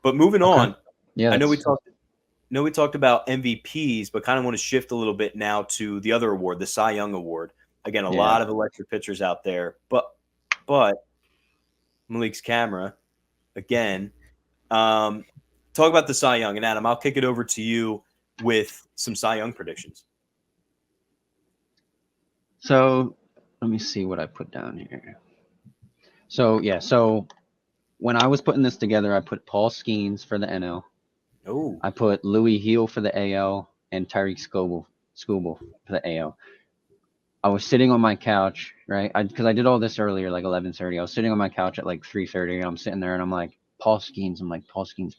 moving on, I know we talked about MVPs, but kind of want to shift a little bit now to the other award, the Cy Young Award. Again, a lot of electric pitchers out there, but Malik's camera again. Talk about the Cy Young, and Adam, I'll kick it over to you with some Cy Young predictions. So let me see what I put down here. So when I was putting this together, I put Paul Skeens for the NL. Oh, I put Louis Heel for the AL and Tyreek Skubal for the AL. I was sitting on my couch, right? Because I did all this earlier, like 11:30. I was sitting on my couch at like 3:30, and I'm sitting there, and I'm like, Paul Skeens. I'm like, Paul Skeens.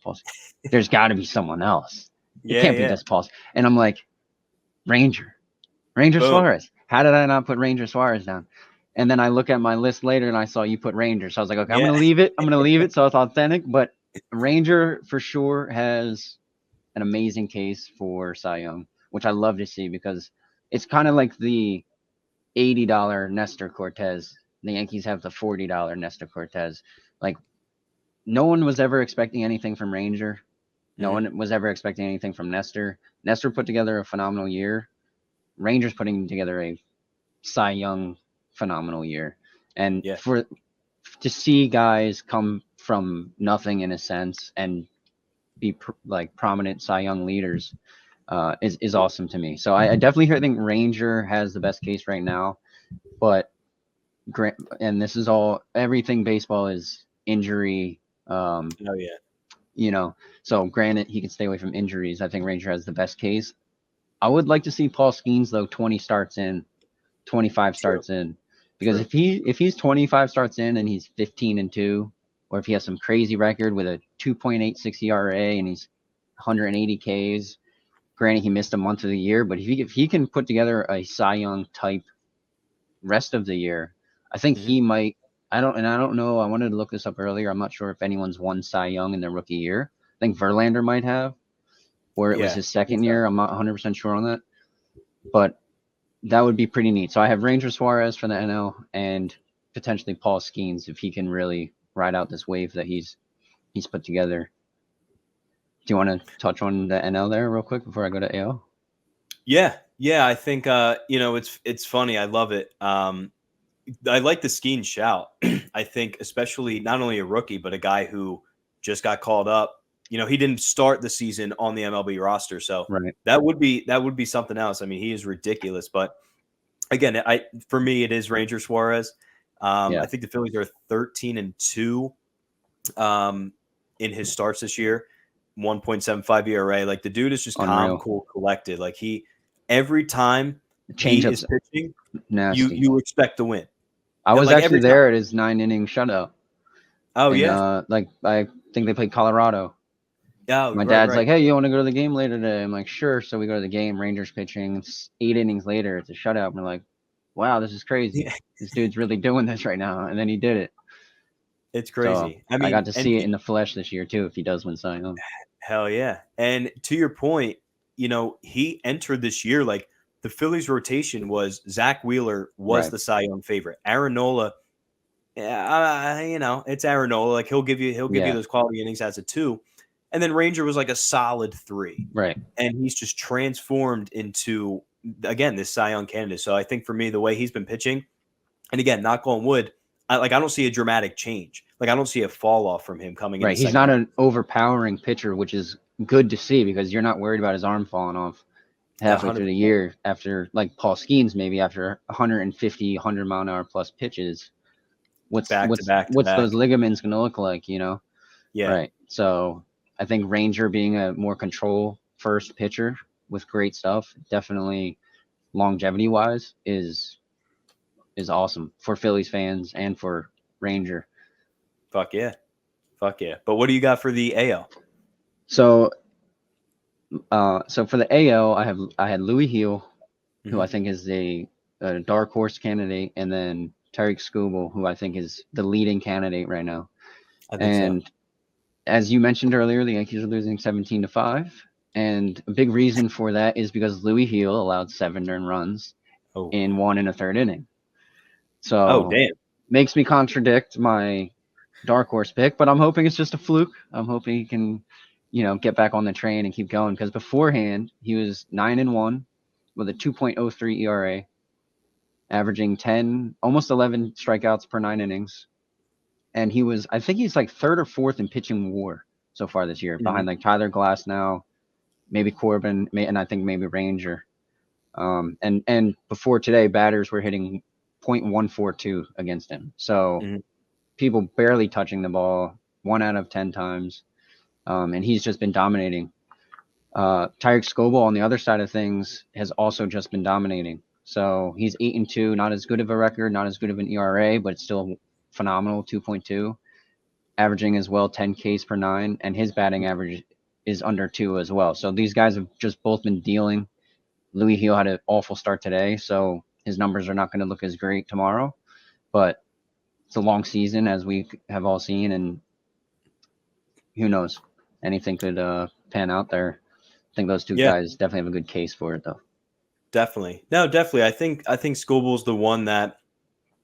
There's got to be someone else. It can't be just Paul. And I'm like, Ranger Boom. Suarez. How did I not put Ranger Suarez down? And then I look at my list later, and I saw you put Ranger. So I was like, okay, I'm gonna leave it. So it's authentic, but Ranger for sure has an amazing case for Cy Young, which I love to see because it's kind of like the $80 Nestor Cortez. The Yankees have the $40 Nestor Cortez. Like, no one was ever expecting anything from Ranger. No one was ever expecting anything from Nestor. Nestor put together a phenomenal year. Ranger's putting together a Cy Young phenomenal year. And to see guys come from nothing in a sense and be like prominent Cy Young leaders is awesome to me. So I definitely think Ranger has the best case right now, but and this is everything baseball is injury. So granted he can stay away from injuries. I think Ranger has the best case. I would like to see Paul Skeens though 20 starts in, 25 starts in, because if he's 25 starts in and he's 15-2, or if he has some crazy record with a 2.86 ERA and he's 180 Ks. Granted, he missed a month of the year, but if he can put together a Cy Young type rest of the year, I think he might. I don't know. I wanted to look this up earlier. I'm not sure if anyone's won Cy Young in their rookie year. I think Verlander might have, or it was his second year. I'm not 100% sure on that, but that would be pretty neat. So I have Ranger Suarez for the NL and potentially Paul Skeens if he can really ride out this wave that he's put together. Do you want to touch on the NL there real quick before I go to AL? Yeah. I think it's funny. I love it. I like the Skeens shout. I think especially not only a rookie but a guy who just got called up. He didn't start the season on the MLB roster, so that would be something else. I mean, he is ridiculous. But again, for me, it is Ranger Suarez. I think the Phillies are 13-2 in his starts this year. 1.75 ERA. Like, the dude is just calm, cool, collected. Like, every time he is pitching, you expect to win. I was actually there at his 9-inning shutout. Oh, yeah. I think they played Colorado. Oh, my dad's like, hey, you want to go to the game later today? I'm like, sure. So we go to the game. Rangers pitching. It's 8 innings later. It's a shutout. And we're like, wow, this is crazy. This dude's really doing this right now. And then he did it. It's crazy. So I got to see it in the flesh this year too. If he does win Cy Young. Hell yeah. And to your point, he entered this year like the Phillies rotation was Zach Wheeler was the Cy Young favorite. Aaron Nola, it's Aaron Nola. Like he'll give you those quality innings as a 2. And then Ranger was like a solid 3. Right. And he's just transformed into, again, this Cy Young candidate. So I think for me, the way he's been pitching, and again, knock on wood, I don't see a dramatic change. Like I don't see a fall off from him coming in. Right. He's not an overpowering pitcher, which is good to see because you're not worried about his arm falling off halfway 100%. Through the year after, like Paul Skeens, maybe after 150, 100 mile an hour plus pitches. What's those ligaments going to look like, Yeah. Right. So I think Ranger being a more control first pitcher with great stuff, definitely longevity wise is awesome for Phillies fans and for Ranger. Fuck yeah. But what do you got for the AL? So for the AL, I had Louis Heel, who I think is a dark horse candidate, and then Tyreek Skubal, who I think is the leading candidate right now. I think so. As you mentioned earlier, the Yankees are losing 17-5, and a big reason for that is because Louis Heel allowed 7 earned runs in 1 1/3 inning. So makes me contradict my dark horse pick, but I'm hoping it's just a fluke. I'm hoping he can, get back on the train and keep going because beforehand he was 9-1 with a 2.03 ERA, averaging 10, almost 11 strikeouts per 9 innings. And I think he's like 3rd or 4th in pitching WAR so far this year, behind like Tyler Glass now, maybe Corbin, and I think maybe Ranger. And before today, batters were hitting .142 against him. So people barely touching the ball 1 out of 10 times. And he's just been dominating Tyreek Scoble on the other side of things has also just been dominating. So he's 8-2, not as good of a record, not as good of an ERA, but it's still phenomenal, 2.2, averaging as well 10 Ks per 9, and his batting average is under 2 as well. So these guys have just both been dealing. Louis Heel had an awful start today, so his numbers are not going to look as great tomorrow. But it's a long season, as we have all seen, and who knows? Anything could pan out there. I think those two guys definitely have a good case for it, though. Definitely. No, definitely. I think Scoble's the one that,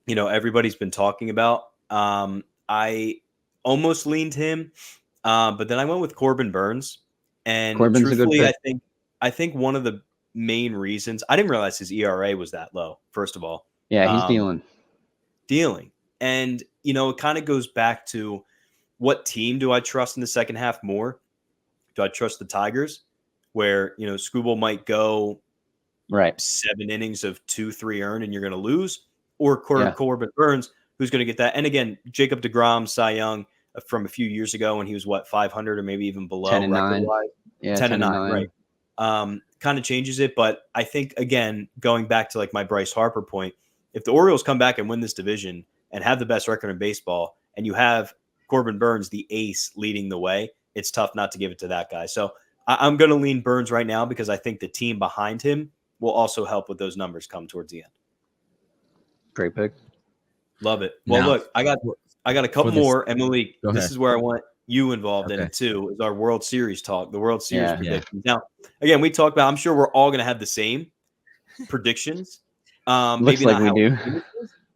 everybody's been talking about. I almost leaned him, but then I went with Corbin Burns. And Corbin's truthfully, a good pick. I think one of the main reasons, I didn't realize his ERA was that low, first of all. Yeah, he's dealing. And, it kind of goes back to, what team do I trust in the second half more? Do I trust the Tigers, where, Scooble might go 7 innings of 2-3 earned and you're going to lose, or Corbin Burns, who's going to get that? And again, Jacob deGrom, Cy Young from a few years ago when he was 500 or maybe even below 10-9. Yeah, 10-9, right. Kind of changes it. But I think, again, going back to like my Bryce Harper point, if the Orioles come back and win this division and have the best record in baseball, and you have Corbin Burns, the ace, leading the way, it's tough not to give it to that guy. So I'm going to lean Burns right now because I think the team behind him will also help with those numbers come towards the end. Great pick. Love it. Well, look, I got a couple more. Emily, this is where I want you involved in it too, is our World Series talk, the World Series predictions. Now, again, we talked about, I'm sure we're all going to have the same predictions. Looks like we do.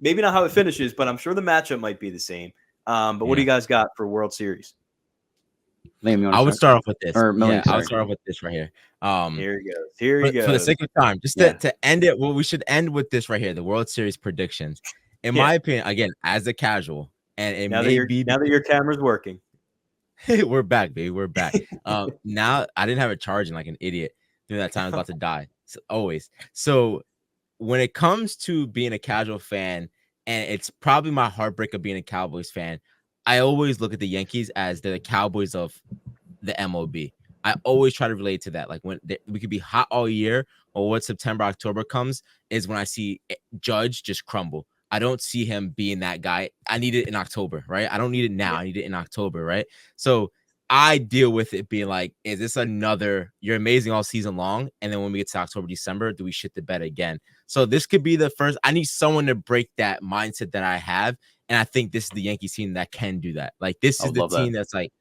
Maybe not how it finishes, but I'm sure the matchup might be the same. But what do you guys got for World Series? Liam, I would start off with this. I would start off with this right here. Here he goes. Here he goes. For the sake of time, just to end it, we should end with this right here, the World Series predictions. In my opinion, again, as a casual, and it now may now that your camera's working. We're back, baby. We're back. Now I didn't have it charging like an idiot during that time. I was about to die. Always. So when it comes to being a casual fan, and it's probably my heartbreak of being a Cowboys fan, I always look at the Yankees as the Cowboys of the MLB. I always try to relate to that. Like when we could be hot all year, or when September, October comes, is when I see Judge just crumble. I don't see him being that guy. I need it in October, right? I don't need it now. I need it in October, right? So I deal with it being like, is this another, you're amazing all season long, and then when we get to October, December, do we shit the bed again? So this could be the first. I need someone to break that mindset that I have, and I think this is the Yankees team that can do that. Like this is the team that's like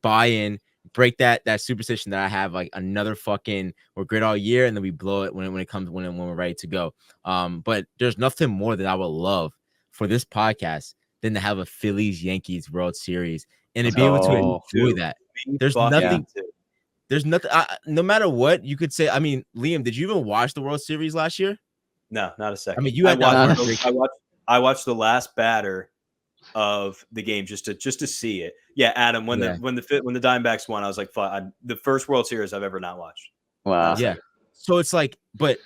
buy in, break that superstition that I have, like another fucking we're great all year and then we blow it when we're ready to go. But there's nothing more that I would love for this podcast than to have a Phillies Yankees World Series and to be able to enjoy that. There's nothing. There's nothing. No matter what you could say. I mean, Liam, did you even watch the World Series last year? No, not a second. I mean, you had I watched the last batter of the game just to see it. Yeah, Adam, when the Diamondbacks won, I was like, the first World Series I've ever not watched. Wow. Yeah. So it's like, but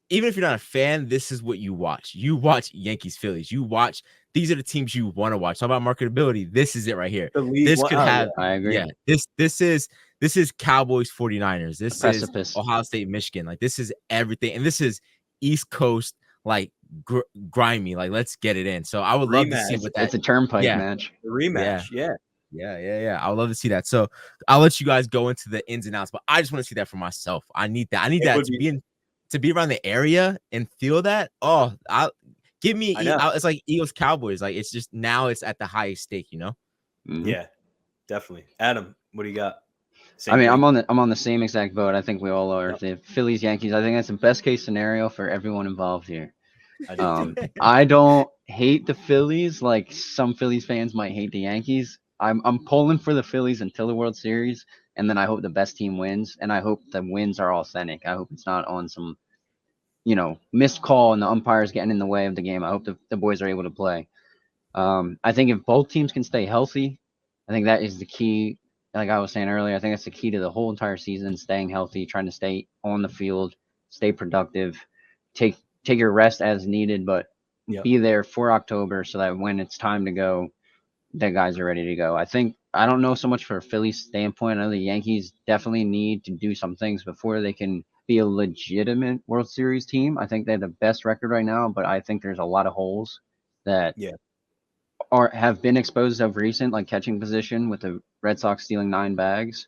even if you're not a fan, this is what you watch. You watch Yankees, Phillies. You watch. These are the teams you want to watch. Talk about marketability. This is it right here. This could have. I agree. Yeah. This is Cowboys 49ers. This is Ohio State, Michigan. Like this is everything, and this is East Coast like grimy. Like let's get it in. So I would love to see what that. It's a turnpike match. The rematch. Yeah. I would love to see that. So I'll let you guys go into the ins and outs, but I just want to see that for myself. I need that. I need that to be around the area and feel that. Oh, it's like Eagles Cowboys. Like it's just now it's at the highest stake, you know? Mm-hmm. Yeah, definitely. Adam, what do you got? I'm on the same exact boat. I think we all are. Yep. The Phillies Yankees. I think that's the best case scenario for everyone involved here. I don't hate the Phillies like some Phillies fans might hate the Yankees. I'm pulling for the Phillies until the World Series, and then I hope the best team wins, and I hope the wins are authentic. I hope it's not on some, missed call and the umpires getting in the way of the game. I hope the boys are able to play. I think if both teams can stay healthy, I think that is the key. Like I was saying earlier, I think that's the key to the whole entire season, staying healthy, trying to stay on the field, stay productive, take your rest as needed, but be there for October so that when it's time to go, the guys are ready to go. I don't know so much for a Phillies standpoint. I know the Yankees definitely need to do some things before they can be a legitimate World Series team. I think they have the best record right now, but I think there's a lot of holes that have been exposed of recent, like catching position with the Red Sox stealing 9 bags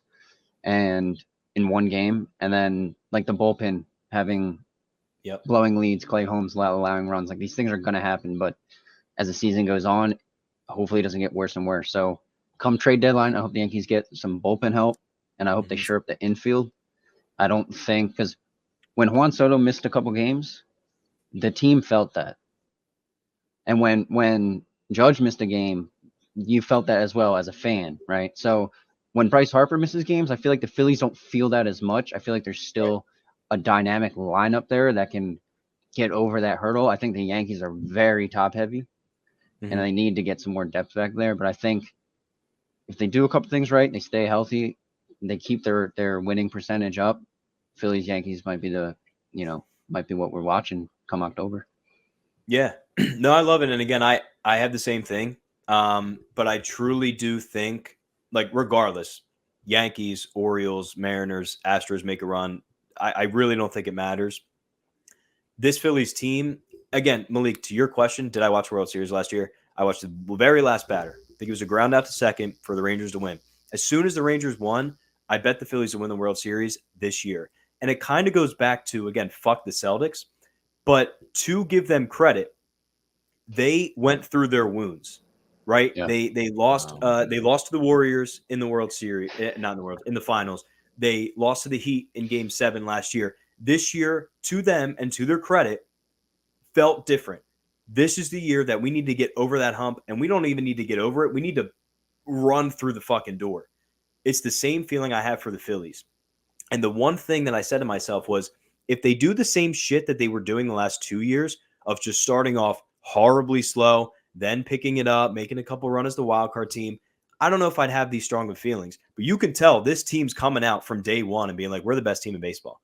and in one game, and then like the bullpen having blowing leads, Clay Holmes allowing runs. Like these things are going to happen, but as the season goes on, hopefully it doesn't get worse and worse. So come trade deadline, I hope the Yankees get some bullpen help, and I hope they shore up the infield. I don't think, because when Juan Soto missed a couple games, the team felt that. And when Judge missed a game, you felt that as well as a fan, right? So when Bryce Harper misses games, I feel like the Phillies don't feel that as much. I feel like there's still a dynamic lineup there that can get over that hurdle. I think the Yankees are very top heavy, and they need to get some more depth back there. But I think if they do a couple things right, they stay healthy, they keep their winning percentage up, Phillies Yankees might be might be what we're watching come October. Yeah, no, I love it. And again, I have the same thing. But I truly do think, like, regardless, Yankees, Orioles, Mariners, Astros make a run. I really don't think it matters. This Phillies team, again, Malik, to your question, did I watch World Series last year? I watched the very last batter. I think it was a ground out to second for the Rangers to win. As soon as the Rangers won, I bet the Phillies to win the World Series this year. And it kind of goes back to, again, fuck the Celtics. But to give them credit, they went through their wounds, right? Yeah. They lost to the Warriors in the World Series, not in the World, in the finals. They lost to the Heat in Game 7 last year. This year, to them and to their credit, felt different. This is the year that we need to get over that hump, and we don't even need to get over it. We need to run through the fucking door. It's the same feeling I have for the Phillies. And the one thing that I said to myself was, if they do the same shit that they were doing the last 2 years of just starting off horribly slow, then picking it up, making a couple runs as the wild card team, I don't know if I'd have these strong of feelings. But you can tell this team's coming out from day one and being like, we're the best team in baseball.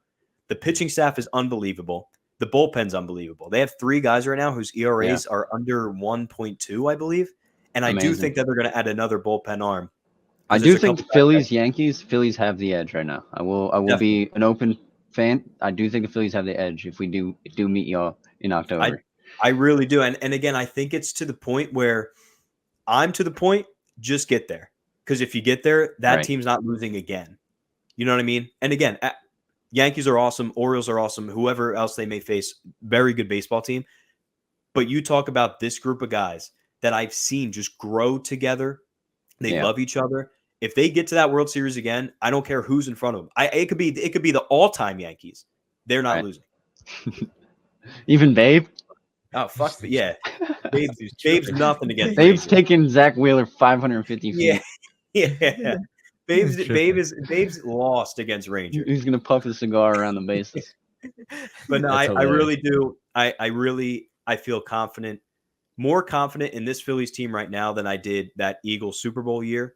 The pitching staff is unbelievable. The bullpen's unbelievable. They have 3 guys right now whose ERAs are under 1.2, I believe. And I do think that they're going to add another bullpen arm. I do think Phillies have the edge right now. I will be an open fan. I do think the Phillies have the edge if we do meet y'all in October. I really do. And again, I think it's to the point where I'm to the point, just get there. Because if you get there, that team's not losing again. You know what I mean? And again, Yankees are awesome. Orioles are awesome. Whoever else they may face, very good baseball team. But you talk about this group of guys that I've seen just grow together. They love each other. If they get to that World Series again, I don't care who's in front of them. It could be the all-time Yankees. They're not losing. Even Babe? Oh, fuck. Yeah. Babe's nothing against Babe's taking Zach Wheeler 550 feet. Yeah. Babe's lost against Rangers. He's going to puff his cigar around the bases. But no, I really do. I feel confident, more confident in this Phillies team right now than I did that Eagles Super Bowl year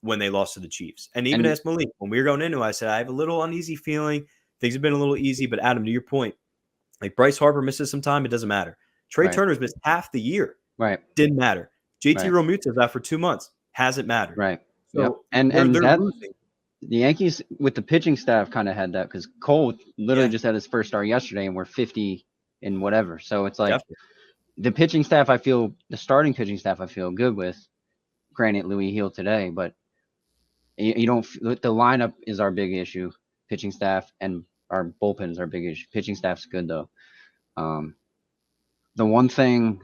when they lost to the Chiefs. And even as Malik, when we were going into it, I said, I have a little uneasy feeling. Things have been a little easy. But Adam, to your point, like Bryce Harper misses some time, it doesn't matter. Trey Turner's missed half the year. Right. Didn't matter. JT Realmuto's out for 2 months. Hasn't mattered. Right. So and that losing. The Yankees with the pitching staff kind of had that because Cole literally just had his first start yesterday and we're 50 and whatever. So it's like the pitching staff, the starting pitching staff I feel good with. Granted, Louis healed today, but you don't. The lineup is our big issue. Pitching staff and our bullpen is our big issue. Pitching staff's good though. The one thing,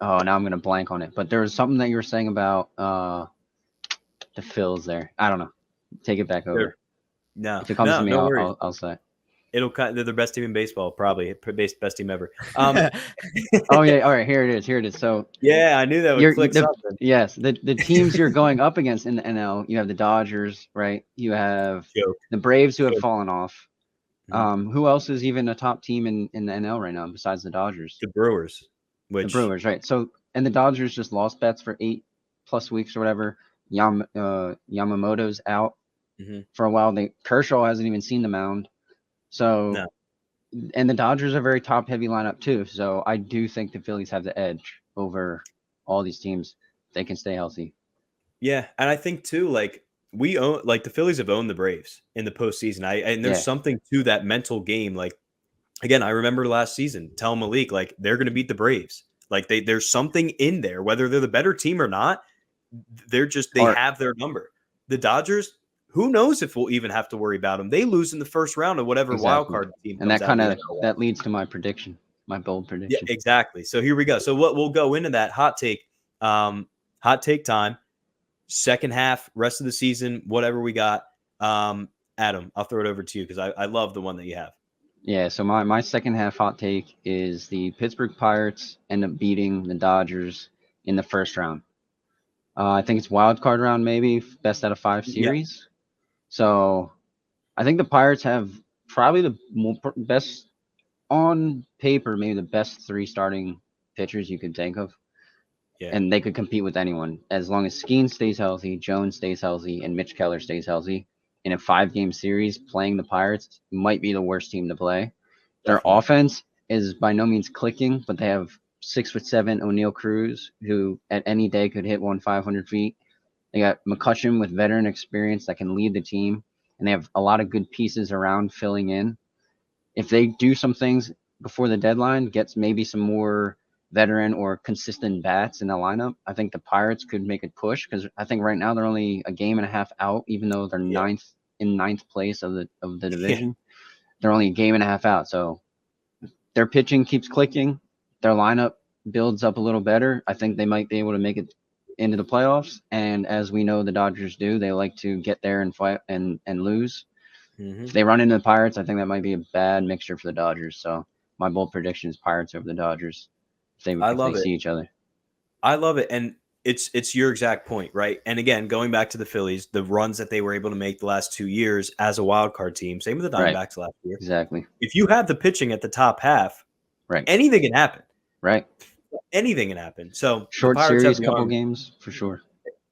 now I'm gonna blank on it. But there was something that you were saying about the Phils there. I don't know. Take it back over. No, if it comes to me, I'll say. They're the best team in baseball, probably best team ever. Oh yeah, all right, here it is. So yeah, I knew that would click something. Yes, the teams you're going up against in the NL, you have the Dodgers, right? You have the Braves who have fallen off. Who else is even a top team in the NL right now besides the Dodgers? The Brewers. The Brewers, right? So and the Dodgers just lost bets for 8+ weeks or whatever. Yamamoto's out for a while. Kershaw hasn't even seen the mound. So, and the Dodgers are a very top-heavy lineup too. So I do think the Phillies have the edge over all these teams. they can stay healthy. Yeah, and I think too, like the Phillies have owned the Braves in the postseason. And there's something to that mental game. Like again, I remember last season telling Malik like they're going to beat the Braves. Like there's something in there, whether they're the better team or not. They have their number. The Dodgers, who knows if we'll even have to worry about them? They lose in the first round of whatever wild card team. And that leads to my prediction, my bold prediction. Yeah, exactly. So here we go. So what we'll go into that hot take time. Second half, rest of the season, whatever we got. Adam, I'll throw it over to you because I love the one that you have. Yeah, so my second half hot take is the Pittsburgh Pirates end up beating the Dodgers in the first round. I think it's wild card round, maybe best out of 5 series. Yeah. So I think the Pirates have probably the best on paper, maybe the best 3 starting pitchers you could think of. Yeah. And they could compete with anyone as long as Skeen stays healthy, Jones stays healthy, and Mitch Keller stays healthy. In a 5-game series, playing the Pirates might be the worst team to play. Their offense is by no means clicking, but they have 6'7" O'Neal Cruz, who at any day could hit 500 feet. They got McCutchen with veteran experience that can lead the team, and they have a lot of good pieces around filling in. If they do some things before the deadline, gets maybe some more veteran or consistent bats in the lineup, I think the Pirates could make a push because I think right now they're only a game and a half out, even though they're ninth place of the division. Yeah. They're only a game and a half out. So their pitching keeps clicking. Their lineup builds up a little better. I think they might be able to make it into the playoffs. And as we know the Dodgers do, they like to get there and fight and lose. Mm-hmm. If they run into the Pirates, I think that might be a bad mixture for the Dodgers. So my bold prediction is Pirates over the Dodgers. If they see each other. I love it. And it's your exact point, right? And again, going back to the Phillies, the runs that they were able to make the last 2 years as a wild card team, same with the Diamondbacks last year. Exactly. If you have the pitching at the top half, anything can happen. Right. Anything can happen. So short series, couple games for sure.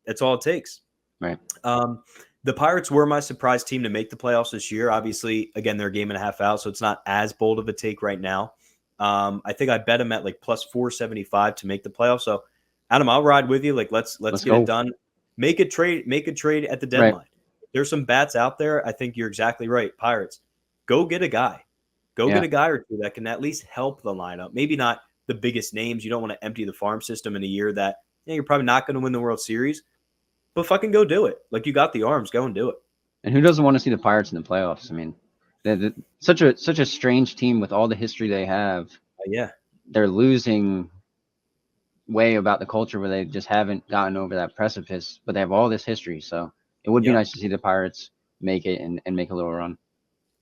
That's all it takes. Right. The Pirates were my surprise team to make the playoffs this year. Obviously, again, they're a game and a half out, so it's not as bold of a take right now. I think I bet them at like plus 475 to make the playoffs. So, Adam, I'll ride with you. Like, let's get it done. Make a trade at the deadline. Right. There's some bats out there. I think you're exactly right. Pirates, go get a guy. Get a guy or two that can at least help the lineup. Maybe not the biggest names. You don't want to empty the farm system in a year that you're probably not going to win the World Series. But fucking go do it. Like, you got the arms. Go and do it. And who doesn't want to see the Pirates in the playoffs? I mean, they're such a strange team with all the history they have. They're losing way about the culture where they just haven't gotten over that precipice, but they have all this history. So it would be nice to see the Pirates make it and make a little run.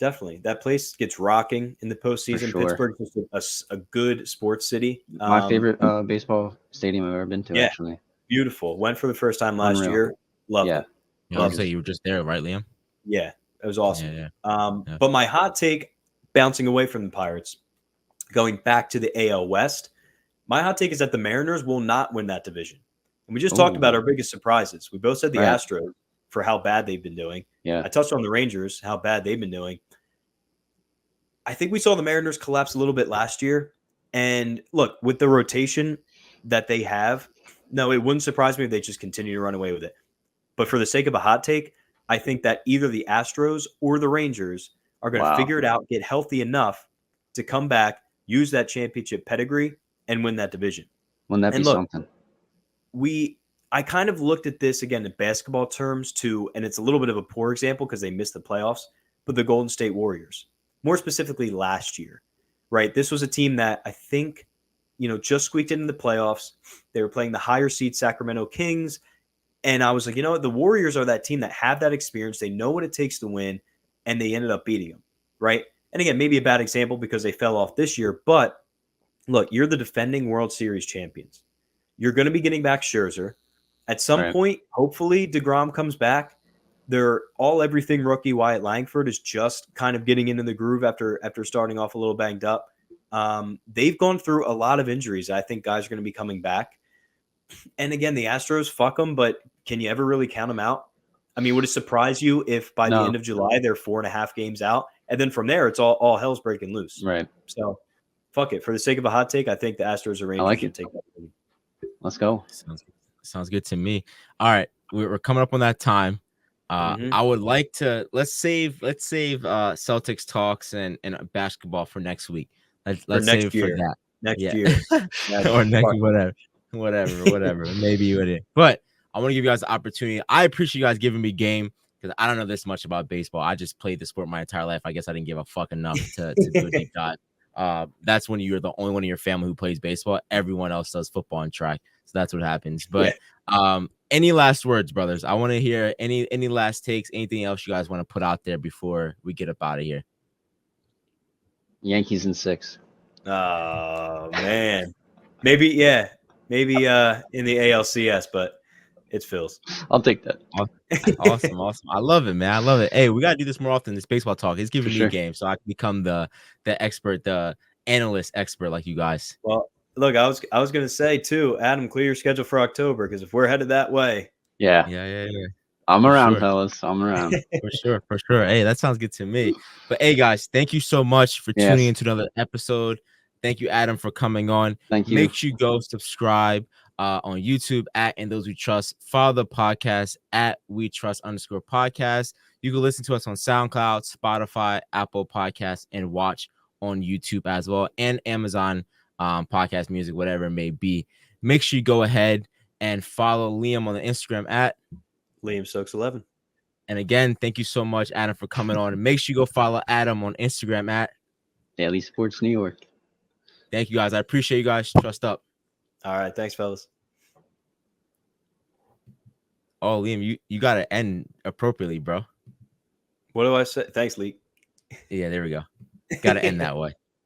Definitely. That place gets rocking in the postseason. Sure. Pittsburgh is a good sports city. My favorite baseball stadium I've ever been to, actually. Beautiful. Went for the first time last year. Love it. I'll say you were just there, right, Liam? Yeah, it was awesome. Yeah. But my hot take, bouncing away from the Pirates, going back to the AL West, my hot take is that the Mariners will not win that division. And we just talked about our biggest surprises. We both said the Astros for how bad they've been doing. Yeah. I touched on the Rangers, how bad they've been doing. I think we saw the Mariners collapse a little bit last year. And look, with the rotation that they have, no, it wouldn't surprise me if they just continue to run away with it. But for the sake of a hot take, I think that either the Astros or the Rangers are going to figure it out, get healthy enough to come back, use that championship pedigree, and win that division. Wouldn't that be something? I kind of looked at this, again, in basketball terms, too, and it's a little bit of a poor example because they missed the playoffs, but the Golden State Warriors, more specifically last year, right? This was a team that I think, just squeaked into the playoffs. They were playing the higher seed Sacramento Kings. And I was like, the Warriors are that team that have that experience. They know what it takes to win, and they ended up beating them, right? And again, maybe a bad example because they fell off this year. But look, you're the defending World Series champions. You're going to be getting back Scherzer. At some point, hopefully, DeGrom comes back. They're all-everything rookie Wyatt Langford is just kind of getting into the groove after starting off a little banged up. They've gone through a lot of injuries. I think guys are going to be coming back. And again, the Astros, fuck them, but can you ever really count them out? I mean, would it surprise you if by the end of July they're 4.5 games out? And then from there, it's all hell's breaking loose. Right. So, fuck it. For the sake of a hot take, I think the Astros or Rangers should take that. Let's go. Sounds good to me. All right, we're coming up on that time. I would like to let's save Celtics talks and basketball for next week. Let's save it for that. Next year. Or next whatever. Maybe you would. But I want to give you guys the opportunity. I appreciate you guys giving me game because I don't know this much about baseball. I just played the sport my entire life. I guess I didn't give a fuck enough to do a deep dive. That's when you're the only one in your family who plays baseball. Everyone else does football and track. So that's what happens. But any last words, brothers? I want to hear any last takes, anything else you guys want to put out there before we get up out of here. Yankees in 6. Oh man. Maybe in the ALCS, but it's Phil's. I'll take that. Awesome. I love it, man. I love it. Hey, we gotta do this more often. This baseball talk. It's giving me a game, so I can become the expert, the analyst expert like you guys. Well, look, I was gonna say too, Adam, clear your schedule for October because if we're headed that way. Yeah. I'm around, fellas. I'm around. For sure. Hey, that sounds good to me. But hey, guys, thank you so much for tuning into another episode. Thank you, Adam, for coming on. Thank you. Make sure you go subscribe on YouTube at And Those We Trust. Follow the podcast at We Trust _podcast. You can listen to us on SoundCloud, Spotify, Apple Podcasts, and watch on YouTube as well, and Amazon podcast music, whatever it may be. Make sure you go ahead and follow Liam on the Instagram at Liam Stokes11. And again, thank you so much, Adam, for coming on. And make sure you go follow Adam on Instagram at Daily Sports New York. Thank you, guys. I appreciate you guys. Trust up. All right. Thanks, fellas. Oh, Liam, you got to end appropriately, bro. What do I say? Thanks, Leak. Yeah, there we go. Got to end that way.